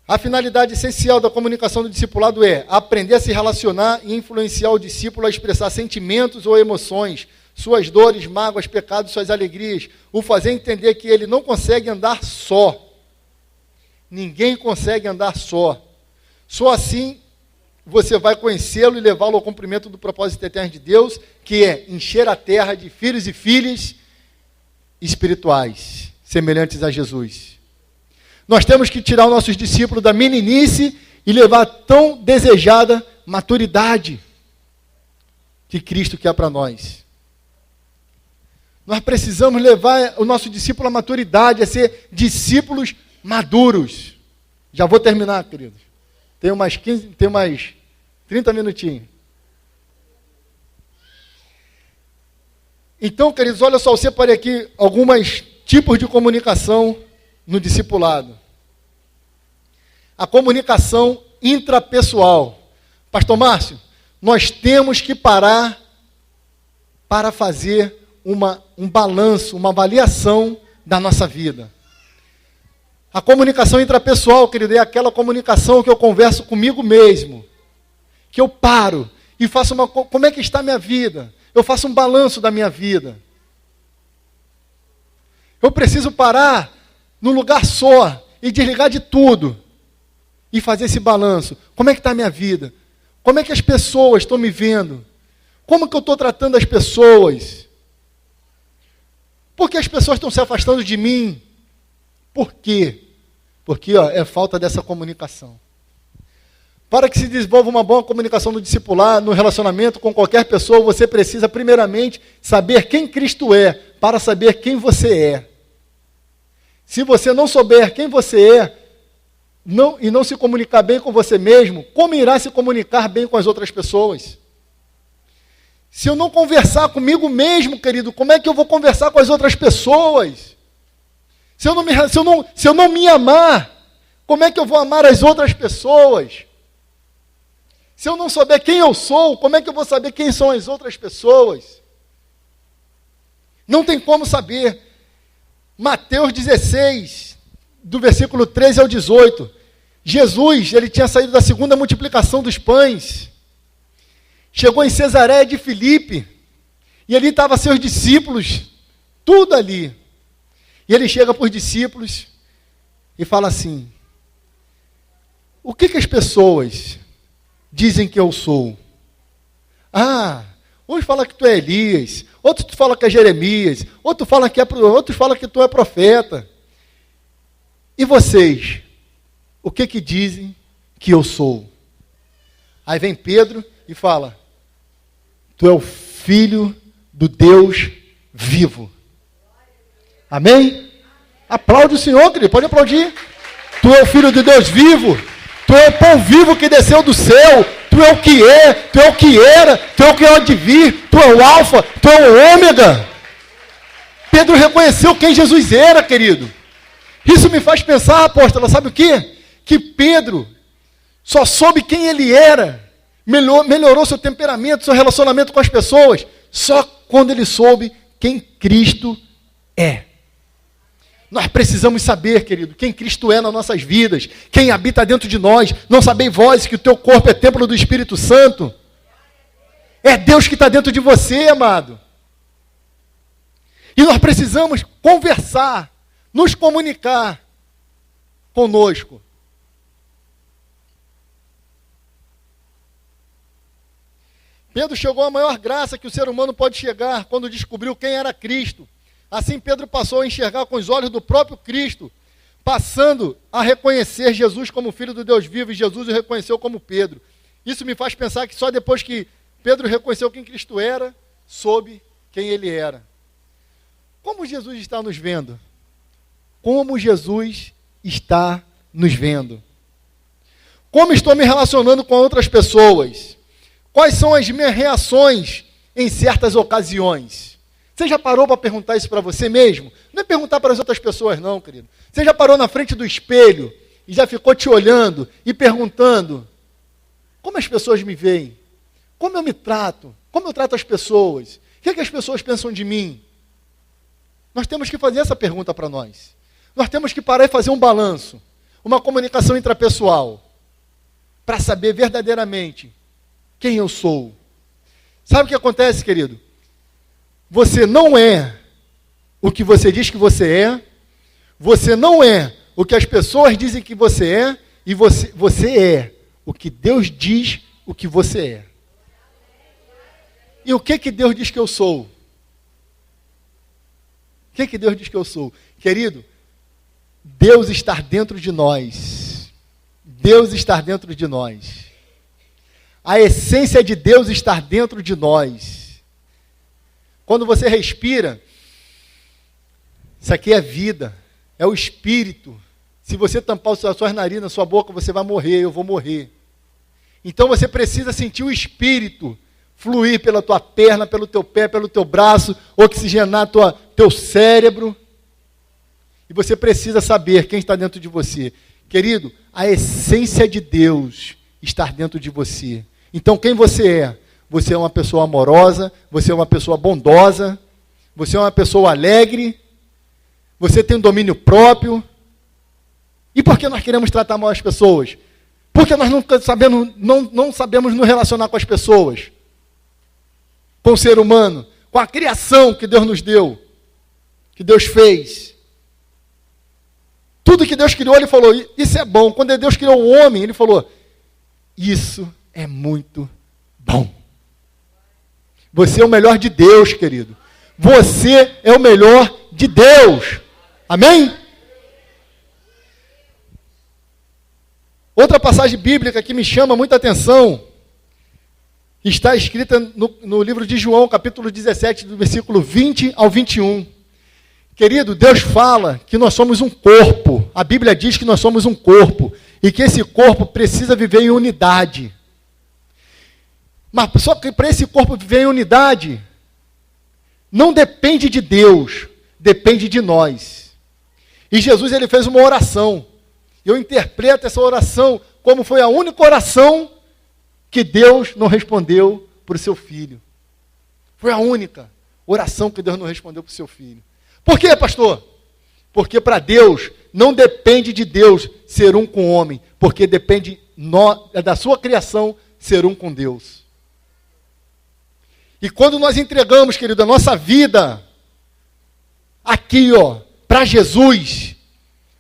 A finalidade essencial da comunicação do discipulado é aprender a se relacionar e influenciar o discípulo a expressar sentimentos ou emoções, suas dores, mágoas, pecados, suas alegrias, o fazer entender que ele não consegue andar só. Ninguém consegue andar só. Só assim você vai conhecê-lo e levá-lo ao cumprimento do propósito eterno de Deus, que é encher a terra de filhos e filhas espirituais, semelhantes a Jesus. Nós temos que tirar os nossos discípulos da meninice e levar a tão desejada maturidade que Cristo quer para nós. Nós precisamos levar o nosso discípulo à maturidade, a ser discípulos maduros. Já vou terminar, queridos. Tenho mais 30 minutinhos. Então, queridos, olha só, eu separei aqui alguns tipos de comunicação no discipulado. A comunicação intrapessoal. Pastor nós temos que parar para fazer um balanço, uma avaliação da nossa vida. A comunicação intrapessoal, querido, é aquela comunicação que eu converso comigo mesmo, que eu paro e faço como é que está a minha vida? Eu faço um balanço da minha vida. Eu preciso parar num lugar só e desligar de tudo e fazer esse balanço. Como é que está a minha vida? Como é que as pessoas estão me vendo? Como que eu estou tratando as pessoas? Por que as pessoas estão se afastando de mim? Por quê? Porque é falta dessa comunicação. Para que se desenvolva uma boa comunicação no discipular, no relacionamento com qualquer pessoa, você precisa primeiramente saber quem Cristo é, para saber quem você é. Se você não souber quem você é, e não se comunicar bem com você mesmo, como irá se comunicar bem com as outras pessoas? Se eu não conversar comigo mesmo, querido, como é que eu vou conversar com as outras pessoas? Se eu não me amar, como é que eu vou amar as outras pessoas? Se eu não souber quem eu sou, como é que eu vou saber quem são as outras pessoas? Não tem como saber. Mateus 16, do versículo 13 ao 18. Jesus, ele tinha saído da segunda multiplicação dos pães. Chegou em Cesareia de Filipe. E ali estavam seus discípulos. Tudo ali. E ele chega para os discípulos e fala assim: o que as pessoas dizem que eu sou? Uns falam que tu é Elias, outros falam que é Jeremias, outros falam que tu é profeta. E vocês, o que dizem que eu sou? Aí vem Pedro e fala: tu é o Filho do Deus vivo. Amém? Aplaude o Senhor, querido, pode aplaudir. Tu é o Filho de Deus vivo, tu é o pão vivo que desceu do céu, tu é o que é, tu é o que era, tu é o que há de vir, tu é o alfa, tu é o ômega. Pedro reconheceu quem Jesus era, querido. Isso me faz pensar, apóstolo, sabe o quê? Que Pedro só soube quem ele era, melhorou seu temperamento, seu relacionamento com as pessoas, só quando ele soube quem Cristo é. Nós precisamos saber, querido, quem Cristo é nas nossas vidas, quem habita dentro de nós. Não sabeis vós que o teu corpo é templo do Espírito Santo? É Deus que está dentro de você, amado. E nós precisamos conversar, nos comunicar conosco. Pedro chegou à maior graça que o ser humano pode chegar quando descobriu quem era Cristo. Assim Pedro passou a enxergar com os olhos do próprio Cristo, passando a reconhecer Jesus como Filho do Deus vivo, e Jesus o reconheceu como Pedro. Isso me faz pensar que só depois que Pedro reconheceu quem Cristo era, soube quem ele era. Como Jesus está nos vendo? Como Jesus está nos vendo? Como estou me relacionando com outras pessoas? Quais são as minhas reações em certas ocasiões? Você já parou para perguntar isso para você mesmo? Não é perguntar para as outras pessoas não, querido. Você já parou na frente do espelho e já ficou te olhando e perguntando: como as pessoas me veem? Como eu me trato? Como eu trato as pessoas? O que as pessoas pensam de mim? Nós temos que fazer essa pergunta para nós. Nós temos que parar e fazer um balanço, uma comunicação intrapessoal, para saber verdadeiramente quem eu sou. Sabe o que acontece, querido? Você não é o que você diz que você não é o que as pessoas dizem que você é, e você é o que Deus diz o que você é. E o que Deus diz que eu sou? O que Deus diz que eu sou? Querido, Deus está dentro de nós. Deus está dentro de nós. A essência de Deus está dentro de nós. Quando você respira, isso aqui é vida, é o Espírito. Se você tampar as suas narinas na sua boca, você vai morrer, eu vou morrer. Então você precisa sentir o Espírito fluir pela tua perna, pelo teu pé, pelo teu braço, oxigenar teu cérebro. E você precisa saber quem está dentro de você. Querido, a essência de Deus está dentro de você. Então quem você é? Você é uma pessoa amorosa, você é uma pessoa bondosa, você é uma pessoa alegre, você tem um domínio próprio. E por que nós queremos tratar mal as pessoas? Porque nós não sabemos nos relacionar com as pessoas, com o ser humano, com a criação que Deus nos deu, que Deus fez. Tudo que Deus criou, Ele falou, isso é bom. Quando Deus criou o homem, Ele falou, isso é muito bom. Você é o melhor de Deus, querido. Você é o melhor de Deus. Amém? Outra passagem bíblica que me chama muita atenção, está escrita no livro de João, capítulo 17, do versículo 20 ao 21. Querido, Deus fala que nós somos um corpo. A Bíblia diz que nós somos um corpo. E que esse corpo precisa viver em unidade. Mas só que para esse corpo viver em unidade, não depende de Deus, depende de nós. E Jesus, ele fez uma oração. Eu interpreto essa oração como foi a única oração que Deus não respondeu para o seu filho. Foi a única oração que Deus não respondeu para o seu filho. Por quê, pastor? Porque para Deus, não depende de Deus ser um com o homem, porque depende da sua criação ser um com Deus. E quando nós entregamos, querido, a nossa vida aqui, para Jesus,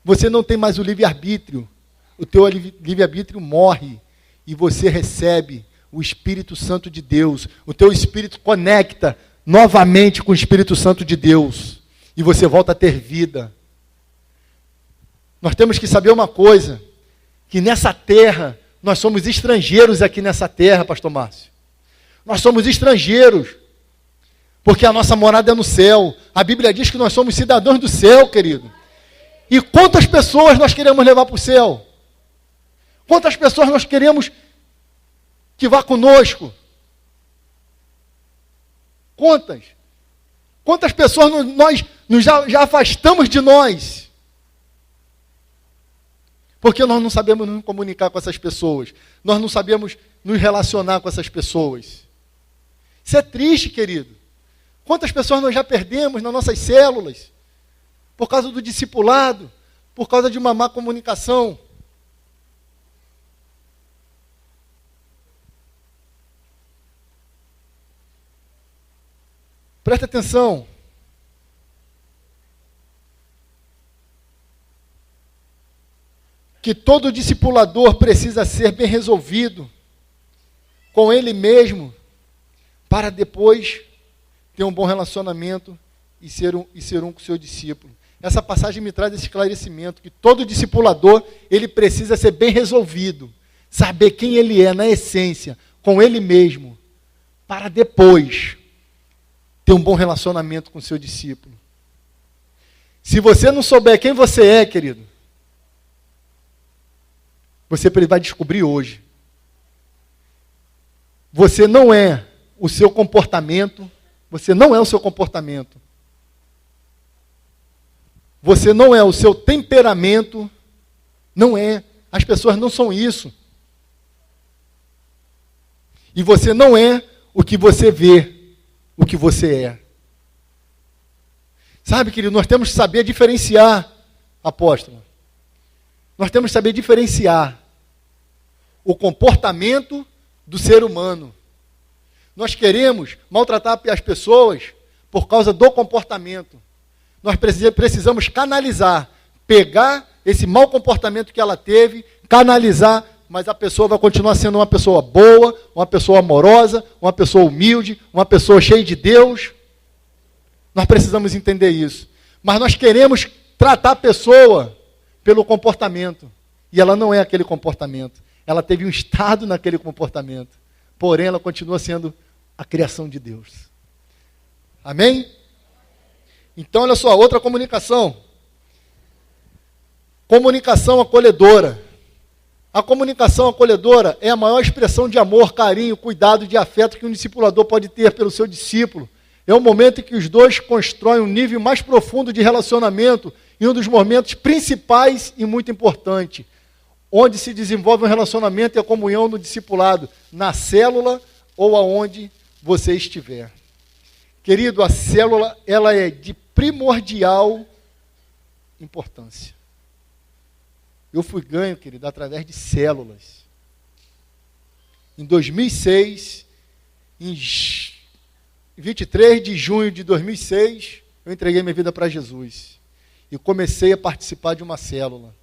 você não tem mais o livre-arbítrio. O teu livre-arbítrio morre e você recebe o Espírito Santo de Deus. O teu espírito conecta novamente com o Espírito Santo de Deus e você volta a ter vida. Nós temos que saber uma coisa, que nessa terra, nós somos estrangeiros aqui nessa terra, pastor Márcio. Nós somos estrangeiros, porque a nossa morada é no céu. A Bíblia diz que nós somos cidadãos do céu, querido. E quantas pessoas nós queremos levar para o céu? Quantas pessoas nós queremos que vá conosco? Quantas? Quantas pessoas nós já afastamos de nós? Porque nós não sabemos nos comunicar com essas pessoas. Nós não sabemos nos relacionar com essas pessoas. Isso é triste, querido. Quantas pessoas nós já perdemos nas nossas células? Por causa do discipulado, por causa de uma má comunicação. Presta atenção. Que todo discipulador precisa ser bem resolvido com ele mesmo, para depois ter um bom relacionamento e ser um com o seu discípulo. Essa passagem me traz esse esclarecimento, que todo discipulador, ele precisa ser bem resolvido, saber quem ele é na essência, com ele mesmo, para depois ter um bom relacionamento com o seu discípulo. Se você não souber quem você é, querido, você vai descobrir hoje. Você não é o seu comportamento, você não é o seu comportamento. Você não é o seu temperamento, não é. As pessoas não são isso. E você não é o que você vê, o que você é. Sabe, querido, nós temos que saber diferenciar, apóstolo. Nós temos que saber diferenciar o comportamento do ser humano. Nós queremos maltratar as pessoas por causa do comportamento. Nós precisamos canalizar, pegar esse mau comportamento que ela teve, canalizar, mas a pessoa vai continuar sendo uma pessoa boa, uma pessoa amorosa, uma pessoa humilde, uma pessoa cheia de Deus. Nós precisamos entender isso. Mas nós queremos tratar a pessoa pelo comportamento. E ela não é aquele comportamento. Ela teve um estado naquele comportamento. Porém, ela continua sendo a criação de Deus. Amém? Então, olha só, outra comunicação. Comunicação acolhedora. A comunicação acolhedora é a maior expressão de amor, carinho, cuidado e de afeto que um discipulador pode ter pelo seu discípulo. É o momento em que os dois constroem um nível mais profundo de relacionamento e um dos momentos principais e muito importante, onde se desenvolve um relacionamento e a comunhão no discipulado, na célula ou aonde você estiver. Querido, a célula, ela é de primordial importância. Eu fui ganho, querido, através de células. Em 2006, em 23 de junho de 2006, eu entreguei minha vida para Jesus. E comecei a participar de uma célula.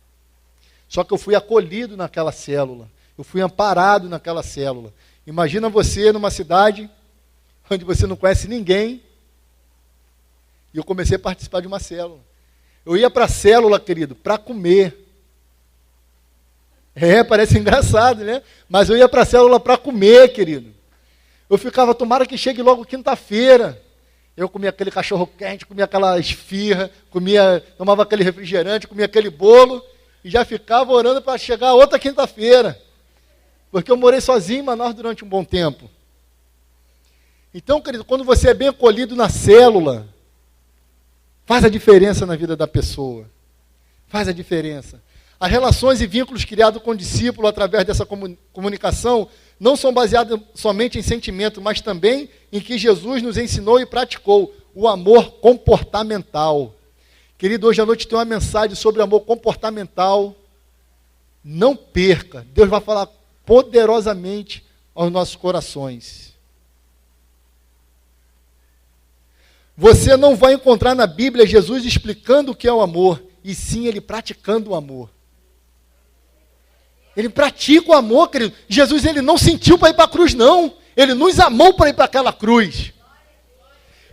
Só que eu fui acolhido naquela célula. Eu fui amparado naquela célula. Imagina você numa cidade onde você não conhece ninguém. E eu comecei a participar de uma célula. Eu ia para a célula, querido, para comer. Parece engraçado, né? Mas eu ia para a célula para comer, querido. Eu ficava, tomara que chegue logo quinta-feira. Eu comia aquele cachorro quente, comia aquela esfirra, tomava aquele refrigerante, comia aquele bolo e já ficava orando para chegar a outra quinta-feira. Porque eu morei sozinho em Manaus durante um bom tempo. Então, querido, quando você é bem acolhido na célula, faz a diferença na vida da pessoa. Faz a diferença. As relações e vínculos criados com o discípulo através dessa comunicação não são baseados somente em sentimento, mas também em que Jesus nos ensinou e praticou, o amor comportamental. Querido, hoje à noite tem uma mensagem sobre amor comportamental. Não perca. Deus vai falar poderosamente aos nossos corações. Você não vai encontrar na Bíblia Jesus explicando o que é o amor, e sim ele praticando o amor. Ele pratica o amor, querido. Jesus, ele não sentiu para ir para a cruz, não. Ele nos amou para ir para aquela cruz.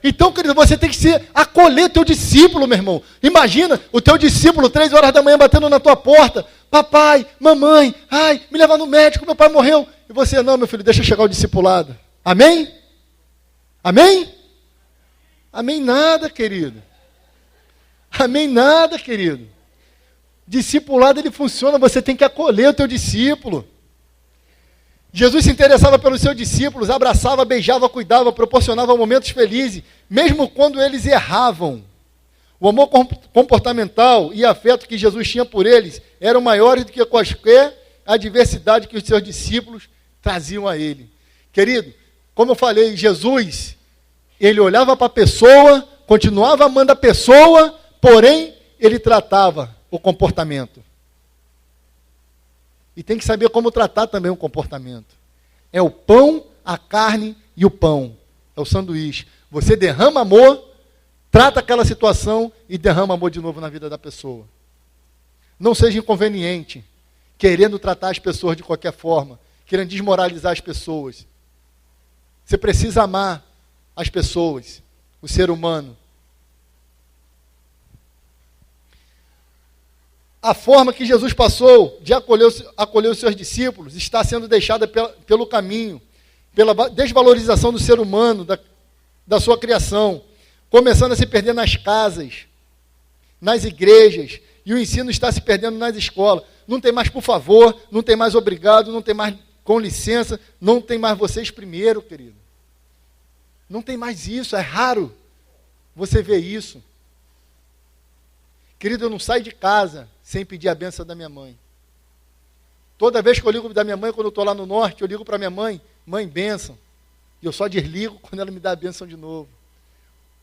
Então, querido, você tem que acolher teu discípulo, meu irmão. Imagina o teu discípulo, 3 horas da manhã, batendo na tua porta. Papai, mamãe, ai, me leva no médico, meu pai morreu. E você, não, meu filho, deixa chegar o discipulado. Amém? Amém? Amém nada, querido. Amém nada, querido. Discipulado, ele funciona, você tem que acolher o teu discípulo. Jesus se interessava pelos seus discípulos, abraçava, beijava, cuidava, proporcionava momentos felizes, mesmo quando eles erravam. O amor comportamental e afeto que Jesus tinha por eles eram maiores do que qualquer adversidade que os seus discípulos traziam a ele. Querido, como eu falei, Jesus, ele olhava para a pessoa, continuava amando a pessoa, porém, ele tratava o comportamento. E tem que saber como tratar também o comportamento. É o pão, a carne e o pão. É o sanduíche. Você derrama amor, trata aquela situação e derrama amor de novo na vida da pessoa. Não seja inconveniente, querendo tratar as pessoas de qualquer forma, querendo desmoralizar as pessoas. Você precisa amar as pessoas, o ser humano. A forma que Jesus passou de acolher os seus discípulos está sendo deixada pelo caminho, pela desvalorização do ser humano, da sua criação, começando a se perder nas casas, nas igrejas, e o ensino está se perdendo nas escolas. Não tem mais por favor, não tem mais obrigado, não tem mais com licença, não tem mais vocês primeiro, querido. Não tem mais isso, é raro você ver isso. Querido, eu não saio de casa sem pedir a bênção da minha mãe. Toda vez que eu ligo da minha mãe, quando eu estou lá no norte, eu ligo para minha mãe, mãe, bênção. E eu só desligo quando ela me dá a bênção de novo.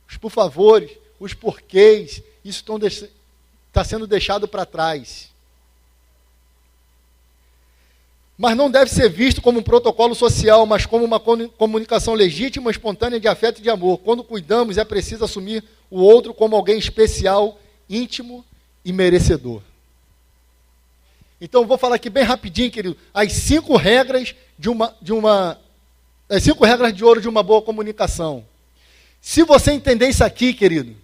Os por favores, os porquês, isso está sendo deixado para trás. Mas não deve ser visto como um protocolo social, mas como uma comunicação legítima, espontânea de afeto e de amor. Quando cuidamos, é preciso assumir o outro como alguém especial, íntimo e merecedor. Então, vou falar aqui bem rapidinho, querido, as 5 regras as 5 regras de ouro de uma boa comunicação. Se você entender isso aqui, querido,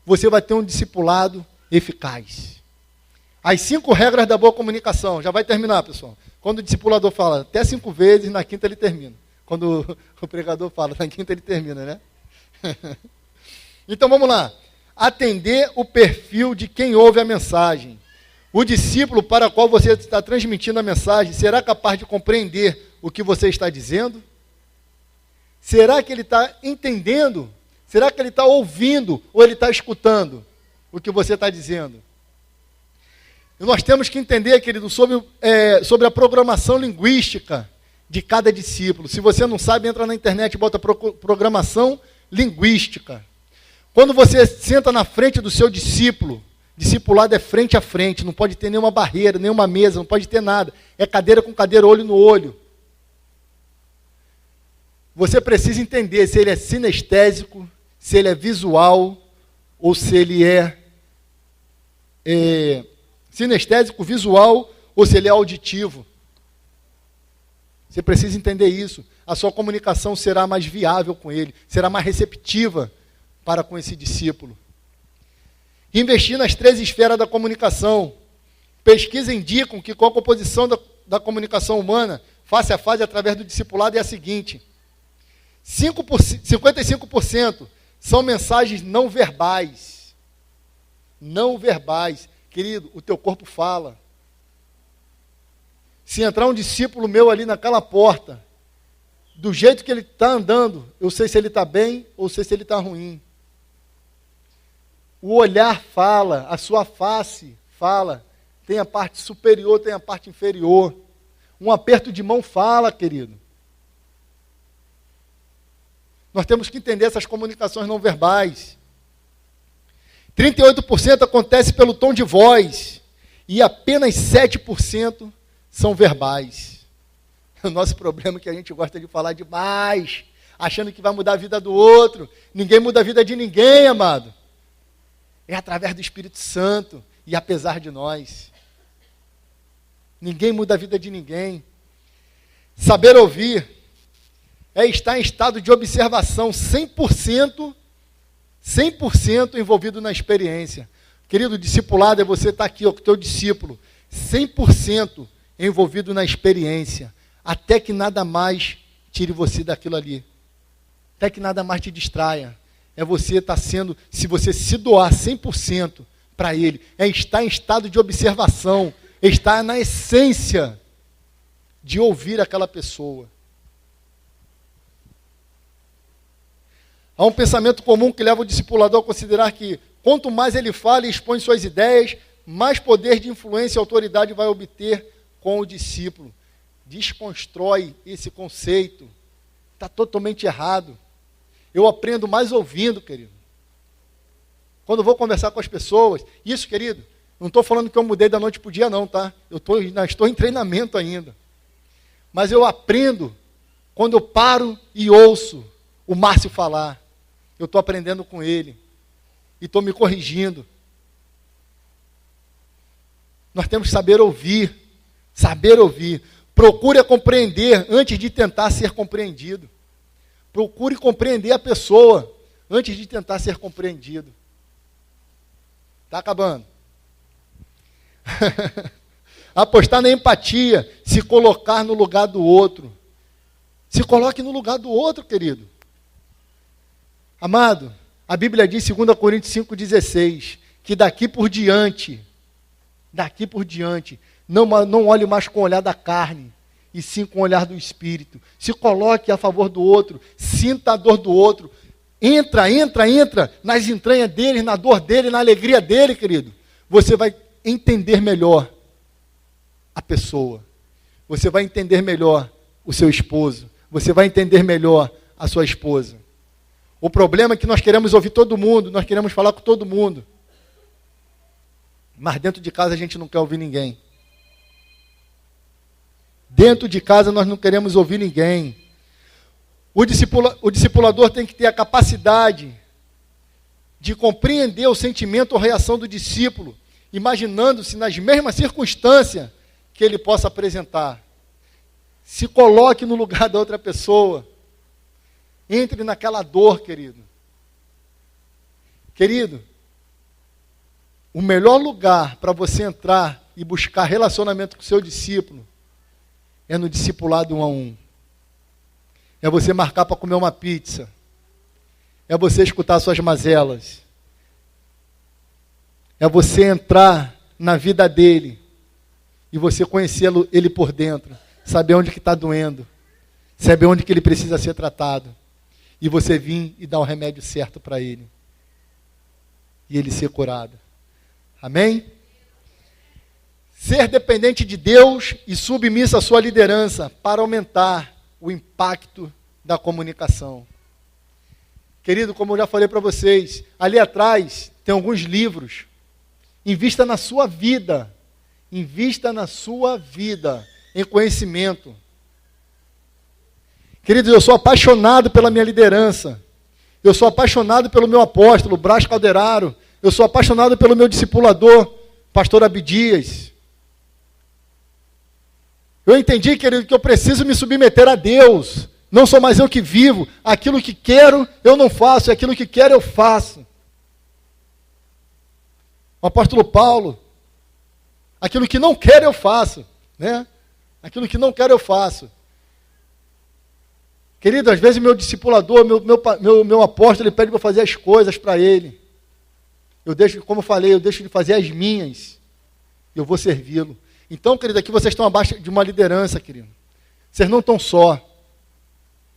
você vai ter um discipulado eficaz. As 5 regras da boa comunicação. Já vai terminar, pessoal. Quando o discipulador fala até 5 vezes, na quinta ele termina. Quando o pregador fala, na quinta ele termina, né? Então, vamos lá. Atender o perfil de quem ouve a mensagem. O discípulo para o qual você está transmitindo a mensagem, será capaz de compreender o que você está dizendo? Será que ele está entendendo? Será que ele está ouvindo ou ele está escutando o que você está dizendo? E nós temos que entender, querido, sobre a programação linguística de cada discípulo. Se você não sabe, entra na internet e bota programação linguística. Quando você senta na frente do seu discípulo, discipulado é frente a frente, não pode ter nenhuma barreira, nenhuma mesa, não pode ter nada. É cadeira com cadeira, olho no olho. Você precisa entender se ele é sinestésico, se ele é visual, ou se ele é sinestésico, visual, ou se ele é auditivo. Você precisa entender isso. A sua comunicação será mais viável com ele, será mais receptiva para com esse discípulo. Investir nas 3 esferas da comunicação. Pesquisas indicam que com a composição da comunicação humana, face a face, através do discipulado, é a seguinte: 55% são mensagens não verbais. Não verbais. Querido, o teu corpo fala. Se entrar um discípulo meu ali naquela porta, do jeito que ele está andando, eu sei se ele está bem ou sei se ele está ruim. O olhar fala, a sua face fala. Tem a parte superior, tem a parte inferior. Um aperto de mão fala, querido. Nós temos que entender essas comunicações não verbais. 38% acontece pelo tom de voz e apenas 7% são verbais. O nosso problema é que a gente gosta de falar demais, achando que vai mudar a vida do outro. Ninguém muda a vida de ninguém, amado. É através do Espírito Santo e apesar de nós. Ninguém muda a vida de ninguém. Saber ouvir é estar em estado de observação 100% envolvido na experiência. Querido, discipulado é você estar aqui, ó, com o teu discípulo, 100% envolvido na experiência, até que nada mais tire você daquilo ali. Até que nada mais te distraia. É você estar sendo, se você se doar 100% para ele, é estar em estado de observação, é estar na essência de ouvir aquela pessoa. Há um pensamento comum que leva o discipulador a considerar que quanto mais ele fala e expõe suas ideias, mais poder de influência e autoridade vai obter com o discípulo. Desconstrói esse conceito. Está totalmente errado. Eu aprendo mais ouvindo, querido. Quando eu vou conversar com as pessoas, isso, querido, não estou falando que eu mudei da noite para o dia não, tá? Ainda estou em treinamento ainda. Mas eu aprendo quando eu paro e ouço o Márcio falar. Eu estou aprendendo com ele. E estou me corrigindo. Nós temos que saber ouvir. Saber ouvir. Procure compreender antes de tentar ser compreendido. Procure compreender a pessoa antes de tentar ser compreendido. Está acabando. Apostar na empatia, se colocar no lugar do outro. Se coloque no lugar do outro, querido. Amado, a Bíblia diz, 2 Coríntios 5,16, que daqui por diante, não olhe mais com o olhar da carne, e sim com o olhar do Espírito. Se coloque a favor do outro, sinta a dor do outro, entra nas entranhas dele, na dor dele, na alegria dele, querido. Você vai entender melhor a pessoa. Você vai entender melhor o seu esposo. Você vai entender melhor a sua esposa. O problema é que nós queremos ouvir todo mundo, nós queremos falar com todo mundo. Mas dentro de casa a gente não quer ouvir ninguém. Dentro de casa nós não queremos ouvir ninguém. O discipulador tem que ter a capacidade de compreender o sentimento ou reação do discípulo, imaginando-se nas mesmas circunstâncias que ele possa apresentar. Se coloque no lugar da outra pessoa. Entre naquela dor, querido. Querido, o melhor lugar para você entrar e buscar relacionamento com o seu discípulo é no discipulado 1 a 1. É você marcar para comer uma pizza. É você escutar suas mazelas. É você entrar na vida dele e você conhecê-lo, ele por dentro. Saber onde que está doendo. Saber onde que ele precisa ser tratado. E você vir e dar o remédio certo para ele. E ele ser curado. Amém? Ser dependente de Deus e submisso à sua liderança para aumentar o impacto da comunicação. Querido, como eu já falei para vocês, ali atrás tem alguns livros. Invista na sua vida. Invista na sua vida em conhecimento. Queridos, eu sou apaixonado pela minha liderança. Eu sou apaixonado pelo meu apóstolo, Brás Calderaro. Eu sou apaixonado pelo meu discipulador, pastor Abdias. Eu entendi, querido, que eu preciso me submeter a Deus. Não sou mais eu que vivo. Aquilo que quero, eu não faço. E aquilo que quero, eu faço. O apóstolo Paulo. Aquilo que não quero, eu faço. Né? Aquilo que não quero, eu faço. Querido, às vezes meu discipulador, meu apóstolo, ele pede para eu fazer as coisas para ele. Eu deixo, como eu falei, eu deixo de fazer as minhas. Eu vou servi-lo. Então, querido, aqui vocês estão abaixo de uma liderança, querido. Vocês não estão só.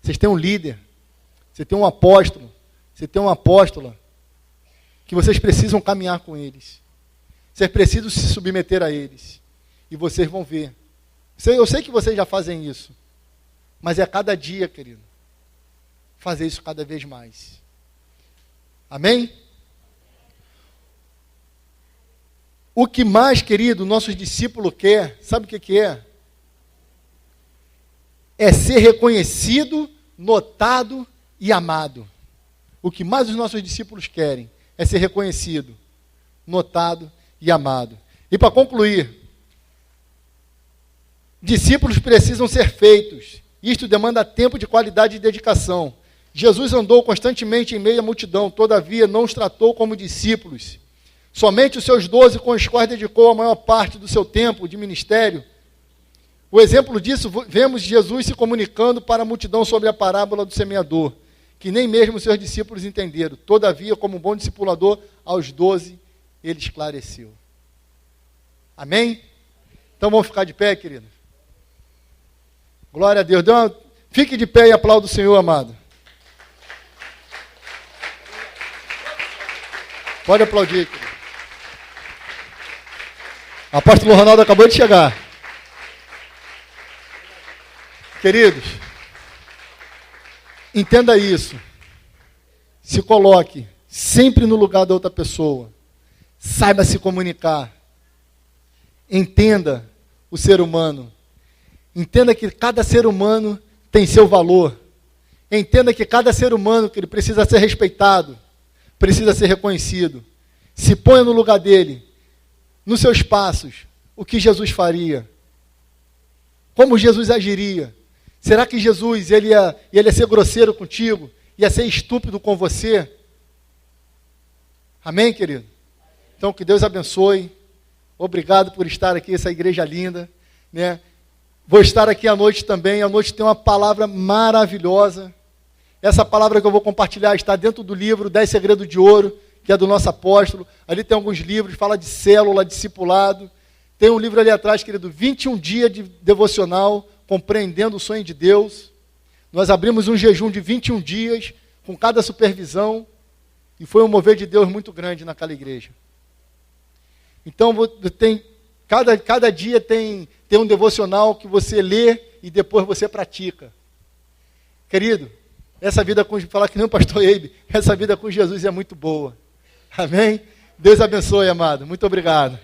Vocês têm um líder. Você tem um apóstolo. Você tem uma apóstola. Que vocês precisam caminhar com eles. Vocês precisam se submeter a eles. E vocês vão ver. Eu sei que vocês já fazem isso. Mas é a cada dia, querido. Fazer isso cada vez mais. Amém? O que mais, querido, nossos discípulos quer, sabe o que é? É ser reconhecido, notado e amado. O que mais os nossos discípulos querem é ser reconhecido, notado e amado. E para concluir, discípulos precisam ser feitos. Isto demanda tempo de qualidade e dedicação. Jesus andou constantemente em meio à multidão, todavia não os tratou como discípulos. Somente os seus 12 com os quais dedicou a maior parte do seu tempo de ministério. O exemplo disso, vemos Jesus se comunicando para a multidão sobre a parábola do semeador, que nem mesmo seus discípulos entenderam. Todavia, como um bom discipulador, aos 12 ele esclareceu. Amém? Então vamos ficar de pé, querido. Glória a Deus. Fique de pé e aplauda o Senhor, amado. Pode aplaudir, querido. Apóstolo Ronaldo acabou de chegar. Queridos, entenda isso. Se coloque sempre no lugar da outra pessoa. Saiba se comunicar. Entenda o ser humano. Entenda que cada ser humano tem seu valor. Entenda que cada ser humano que ele precisa ser respeitado, precisa ser reconhecido. Se ponha no lugar dele. Nos seus passos, o que Jesus faria? Como Jesus agiria? Será que Jesus ele ia ser grosseiro contigo? Ia ser estúpido com você? Amém, querido? Então, que Deus abençoe. Obrigado por estar aqui, essa igreja linda, né? Vou estar aqui à noite também. À noite tem uma palavra maravilhosa. Essa palavra que eu vou compartilhar está dentro do livro 10 Segredos de Ouro, que é do nosso apóstolo. Ali tem alguns livros, fala de célula, discipulado. Tem um livro ali atrás, querido, 21 dias de devocional, compreendendo o sonho de Deus. Nós abrimos um jejum de 21 dias, com cada supervisão, e foi um mover de Deus muito grande naquela igreja. Então, cada dia tem um devocional que você lê e depois você pratica. Querido, essa vida com, falar que nem o pastor Eibe, essa vida com Jesus é muito boa. Amém? Deus abençoe, amado. Muito obrigado.